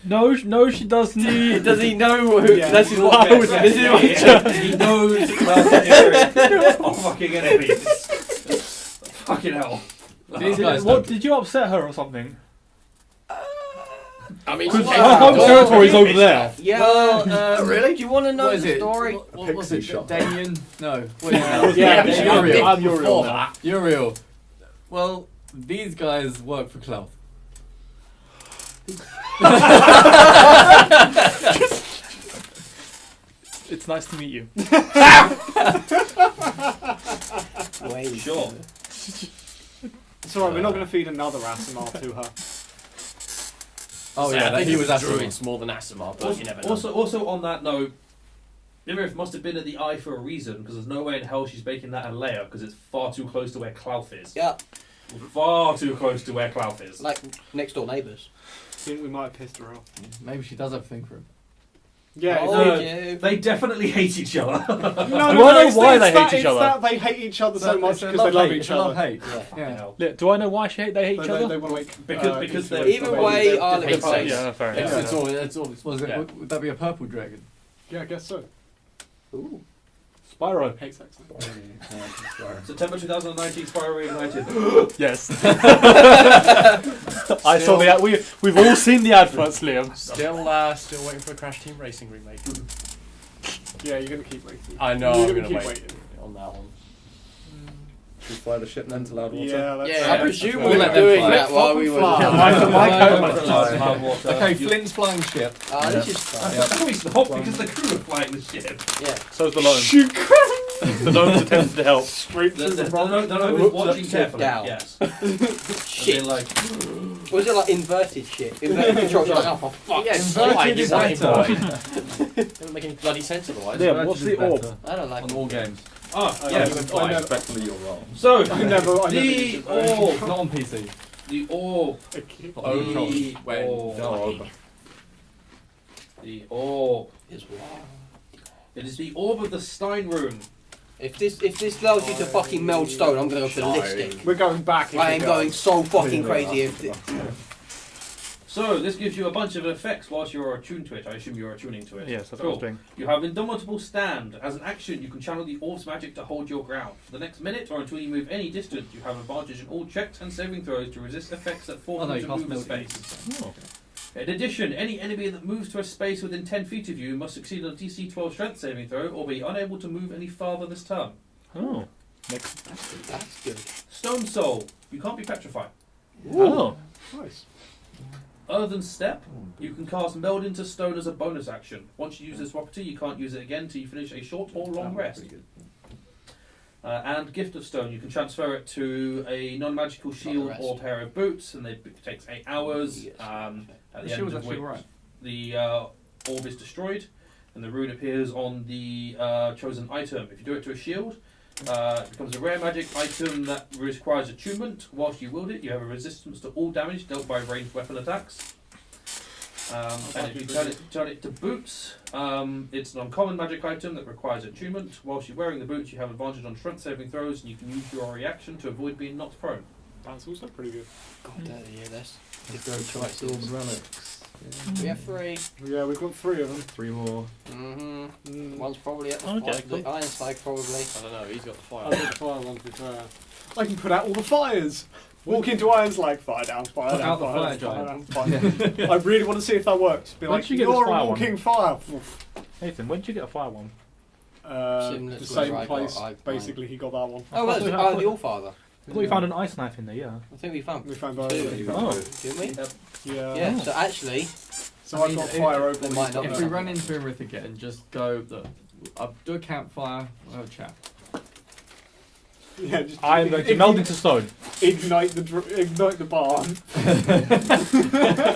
No, she doesn't. Does he know who? Yeah. This is what. This is what. He knows the fucking enemies. Fucking hell. These guys What don't. did you upset her or something? I mean, Because she's her home territory's over there. Yeah. Well, Really? Do you want to know What is the it? story? What was Pixie it? shot. Damien? No. What is it? Yeah, but she I'm got Uriel. bit I'm Uriel before now. that. Uriel. Well, these guys work for Clough. It's nice to meet you. Wait. Sure. It's alright, we're not going to feed another Asimov to her. Oh So yeah, I think he it was was Asimov. druids more than Asimov, but you never know. Also on that note, Imirith must have been at the eye for a reason, because there's no way in hell she's making that a layer, because it's far too close to where Clough is. Yeah. Far too close to where Clough is. Like next door neighbours. Think we might have pissed her off. Maybe she does have a thing for him. Yeah, Oh, it's, yeah. They definitely hate each other. no, Do I know it's why it's they that- hate each it's other? that they hate each other so much It's a because they love hate, each it's a love other. hate. Yeah. Yeah. Yeah, do I know why they hate each They other? want to make Because they're- Either way, I'll different accept. place. Yeah, fair enough. It's all. It's all. Was it? Yeah. Would that be a purple dragon? Yeah, I guess so. Ooh. Spyro. Hates accent. September 2019, Spyro reignited. Yes. I saw the ad. We've all seen the adverts, Liam. Still waiting for a Crash Team Racing remake. Yeah, you're going to keep waiting. I know, You're I'm gonna gonna keep wait waiting. on that one. Should we fly the ship then to Loudwater? Yeah, that's Yeah, I yeah. presume We'll we let were them doing fly. that while we were. Okay, Flint's flying ship. This is No, he's not, because the crew are flying the ship. yeah. So's the loan. The loan's attempted to help. Straight The through the gnome is watching carefully. down. Yes. Shit. And they're like, Was it like inverted shit? Inverted controls. You're like, oh, for fuck. Yeah, it's Inverted fine, you is want it, better. boy. Doesn't make any bloody sense otherwise. Liam, what's the orb? I don't like On all games. yes. Respectfully, you're wrong. So, I never the orb. Not on PC. The orb. Oh, The when orb. The orb. Is wild. It is the orb of the Stein rune. If this allows you to fucking meld stone, I'm gonna go ballistic. We're going back. I am going so fucking crazy. So, this gives you a bunch of effects whilst you're attuned to it. I assume you're attuning to it. Yes, that's what I Cool. was doing. You have Indomitable Stand. As an action, you can channel the orb's magic to hold your ground. For the next minute, or until you move any distance, you have advantage in all checks and saving throws to resist effects that force you to move a space. In addition, any enemy that moves to a space within 10 feet of you must succeed on a DC 12 strength saving throw or be unable to move any farther this turn. Oh. That's good. Stone Soul. You can't be petrified. Oh. Nice. Earthen Step. You can cast Meld into Stone as a bonus action. Once you use this property, you can't use it again until you finish a short or long rest. And Gift of Stone. You can transfer it to a non-magical shield or pair of boots, and it takes 8 hours. At the end of which the orb is destroyed, and the rune appears on the chosen item. If you do it to a shield, it becomes a rare magic item that requires attunement. Whilst you wield it, you have a resistance to all damage dealt by ranged weapon attacks. And if you turn it to boots, it's an uncommon magic item that requires attunement. Whilst you're wearing the boots, you have advantage on strength saving throws, and you can use your reaction to avoid being knocked prone. That's also pretty good. God, don't hear this. Orbs, relics. We have 3. Yeah, we've got 3 of them. 3 more. One's probably at the Okay, the Ironslag probably. I don't know, he's got the fire. I've got the fire one to be fair. I can put out all the fires. Walk into Ironslag, fire down, fire down, out the fire fire down, fire down. I really want to see if that works. Be Where'd like, you get this you're a fire one? walking fire. Nathan, when did you get a fire one? Similar The to same where I got- place. I- Basically, he got that one. Oh, that's I thought- the Allfather. I thought you found an ice knife in there, yeah. I think we found We found 2. that. Oh. Didn't we? Yeah. Yeah, so actually, So I've got fire open. There might not If be. we run into Irith again, just go. Look, I'll do a campfire. We'll have a chat. Yeah, just I'm going to meld into stone. ignite the barn.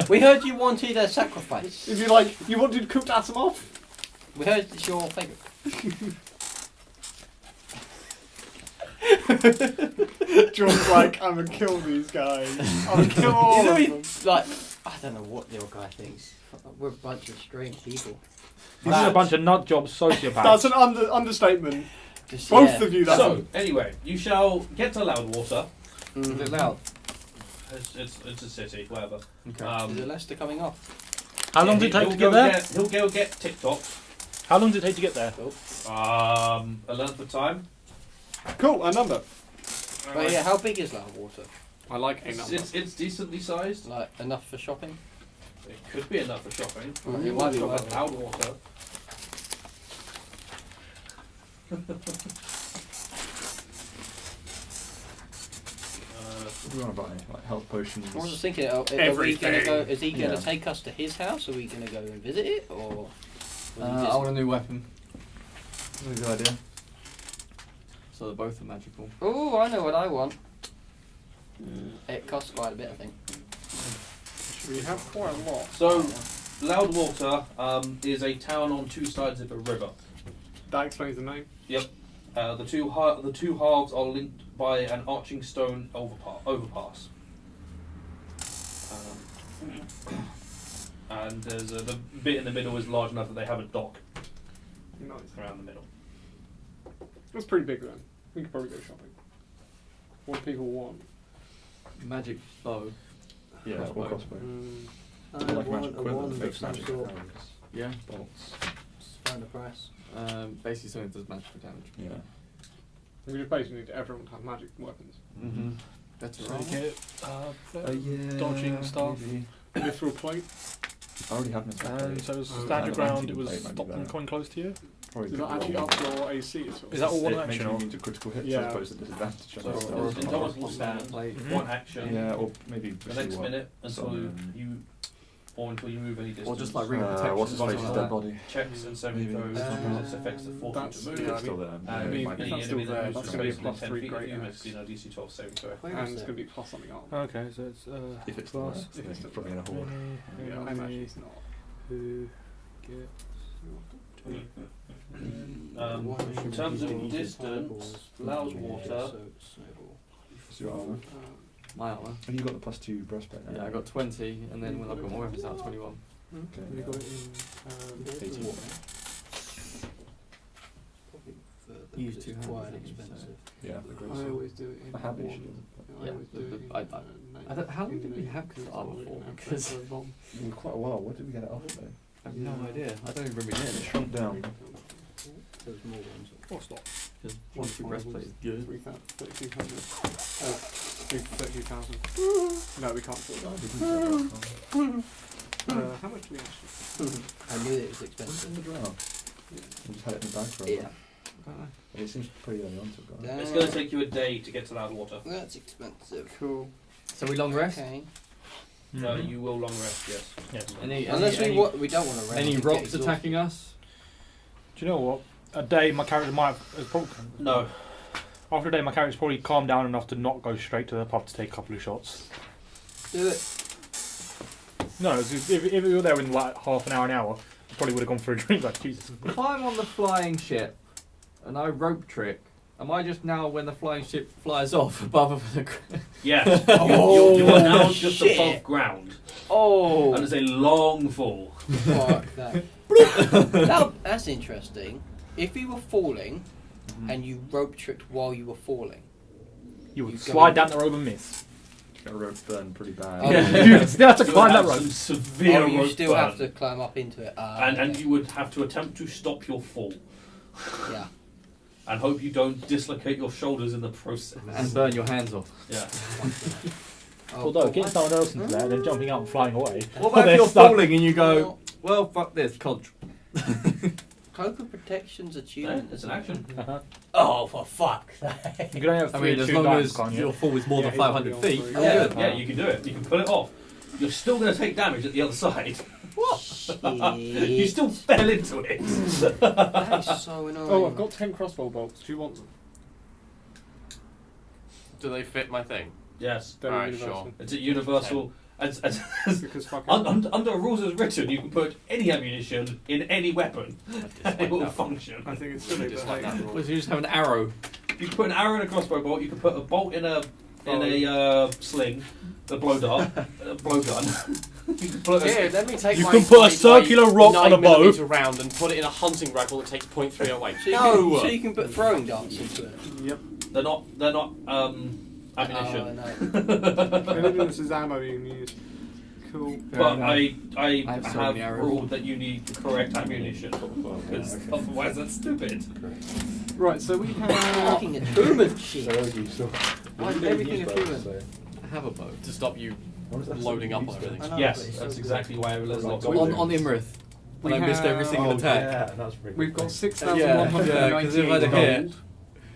we heard you wanted a sacrifice. If you like, you wanted cooked Asimov. We heard it's your favourite. John's like, I'm gonna kill these guys. I'm gonna kill all You know, of them. like, I don't know what the old guy thinks. We're a bunch of strange people. These are a bunch of nut job sociopaths. That's an understatement. Just, Both of you. That's So, anyway, you shall get to Loudwater. Is it loud? It's a city, whatever. Okay. Is Elister coming off? How long does it take to get there? He'll go get Tick Tock. How long does it take to get there? A length of time. cool. A number. But yeah, how big is Loudwater? I like a number. It's decently sized. Like enough for shopping? It could be enough for shopping. Mm, You it might might be shop worth at it. Loudwater. What do you want to buy? Like health potions? I was just thinking, are we gonna Everything. go? Is he gonna Yeah. take us to his house? Are we gonna go and visit it, or? was he I just- want a new weapon. That's a good idea. So they're both are magical. Oh, I know what I want. It costs quite a bit, I think. We have quite a lot. So, Loudwater is a town on two sides of a river. That explains the name. The two halves are linked by an arching stone overpass. And there's the bit in the middle is large enough that they have a dock Nice. around the middle. That's pretty big then. We could probably go shopping. What do people want? Magic bow. Yeah, or crossbow. I Like magic want a equivalent, wand of fixed some magic sort. arrows, Yeah. bolts. Just find a price. Basically something that does magical damage. Yeah. We just basically need everyone to have magic weapons. Mm-hmm. That's So you right. get Yeah. dodging stuff. maybe. Mithril plate. I already have my And so it was Oh, standard yeah. ground, it was Might be stop them better. coming close to you. Probably Does good that actually roll. up your AC at all? Is that all one It makes action? you Or? immune to critical hits Yeah. as opposed to disadvantage. So, on those it's stuff. almost will stand. Plate. One action. Yeah, or maybe The next minute until until you move any distance. Or just like ring protection. what's his something face's like dead that. body? checks and saving Maybe. throws. Its effects that force That's- you to yeah, move. I It's still there. And I mean, might if be. that's still enemy that there, moves that's from gonna be space within plus 10 3 feet of great you axe. makes, DC 12 saving throw. Where And is it's it? going to be plus something else. Okay, so it's If it's still plus there, If it's still probably in a horde. Yeah, I imagine it's not. who gets In terms of distance, Loudwater. What's your armor? My armor. And you got the +2 breastplate now. Yeah, I got 20, and then when I've got my weapons out, 21. Okay. We got it in 18. Use two hands, Quite I think, expensive. Yeah. I always do it in I have one. issues. I Yeah, always do it in I don't, how long did we have this armor for? Because I It was quite a while. What did we get it off though? have no idea. I don't even remember It getting it. shrunk down. There's more ones. what's that? Because 1-2 breastplate is good. 3,200. 32,000. No, we can't afford that. How much do we actually? I knew it was What's in expensive. the draft? Yeah. I just had it in the bag for a Yeah. while. It seems pretty early on to have gone. It's going to take you a day to get to Loudwater. That's expensive. Cool. So we long rest? Okay. You will long rest, yes. Yes. Unless we we don't want to rest. any we get rocks exhausted. attacking us? Do you know what? A day my character might have probably, No. after a day my character's probably calmed down enough to not go straight to the pub to take a couple of shots. Do it. No, if we were there in like half an hour, I probably would have gone for a drink. Like Jesus. If I'm on the flying ship and I rope trick, am I just now when the flying ship flies off above the? Yes. Oh, you are now just shit. above ground. Oh. And it's a long fall. Fuck that. Now, that's interesting. If you were falling and you rope tricked while you were falling, You would You slide go- down the rope and miss. Got a rope burn pretty bad. Oh, You still have to You climb would that have rope. some severe you rope still burn. have to climb up into it. And you would have to attempt to stop your fall. Yeah. And hope you don't dislocate your shoulders in the process. And burn your hands off. Yeah. Although getting someone else into there and then jumping out and flying away. What about if They're you're stuck. falling and you go, well, fuck this, Conch. Cloak of Protection's Yeah, attuned. it's an action. Uh-huh. Oh, for fuck. You can only have I three mean, as two long dice, as can't you? your fall is more Yeah, than he's gonna be 500 on feet, three. you're Yeah. good. Yeah, you can do it. You can pull it off. You're still going to take damage at the other side. You still fell into it. That is so annoying. Oh, I've got 10 crossbow bolts. Do you want them? Do they fit my thing? Yes. They're Alright, universal. sure. It's a universal. Because fucking. Under rules as written, you can put any ammunition in any weapon. I It will dislike that. function. I think it's I silly, but dislike that like, rule. Well, so you just have an arrow. You can put an arrow in a crossbow bolt. You can put a bolt in a in a sling, a blow dart, a blow gun. You can put Here, let me take You my, can put a my circular rock on a bow. 9mm round and put it in a hunting rifle that takes .308. So you can put throwing darts into it. Yep. They're not ammunition. Oh, no. This is ammo you can use. Cool. But I have so have many arrows. ruled that you need the correct ammunition because otherwise that's stupid. Right, so we have. Fucking attunement sheet. Why is everything a human? I have a bow. To stop you loading up on everything. I know, Yes, but that's so exactly why there's lots of On Imrith. We And I missed every have- single attack. Yeah, that's pretty We've got good. 6,198 because if I'd have hit.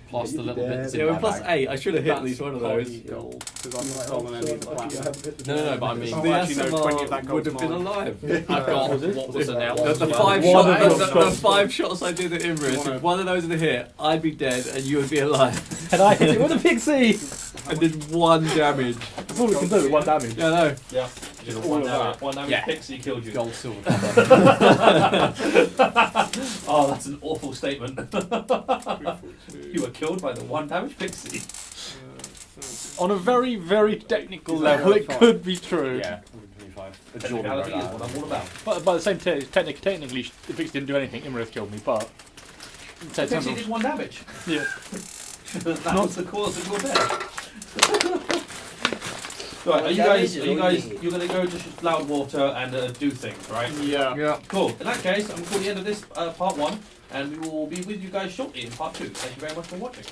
Plus the little bits in Yeah, my well, plus bag. 8. I should have hit at least one of those. Gold, because I've not stolen any of the platinum. No, but I mean, Oh, The actually, no, 20 of that SMR would have gold's been mine. alive. I've got what was announced. The yeah. five One of shots, those the shots. 5 shots I did at Imrith, if one of those had hit, I'd be dead and you would be alive. And I hit it with a pixie! I did 1 damage. That's all we can do, 1 damage. Yeah, I know. Yeah, just one damage Yeah. pixie killed you. Gold, silver. Oh, that's an awful statement. You were killed by the 1 damage pixie. On a very, very technical level, it could be true. Yeah, 125. A Jordan Technicality wrote is that. what I'm all about. But by the same technically, if it didn't do anything, Imrith killed me, but... So it sounds Pixie did 1 damage. yeah. That was the cause of your death. Right, are you guys? Are you guys? You're going to go to Loudwater and do things, right? Yeah. Yeah. Cool. In that case, I'm going to call the end of this part 1, and we will be with you guys shortly in part 2. Thank you very much for watching.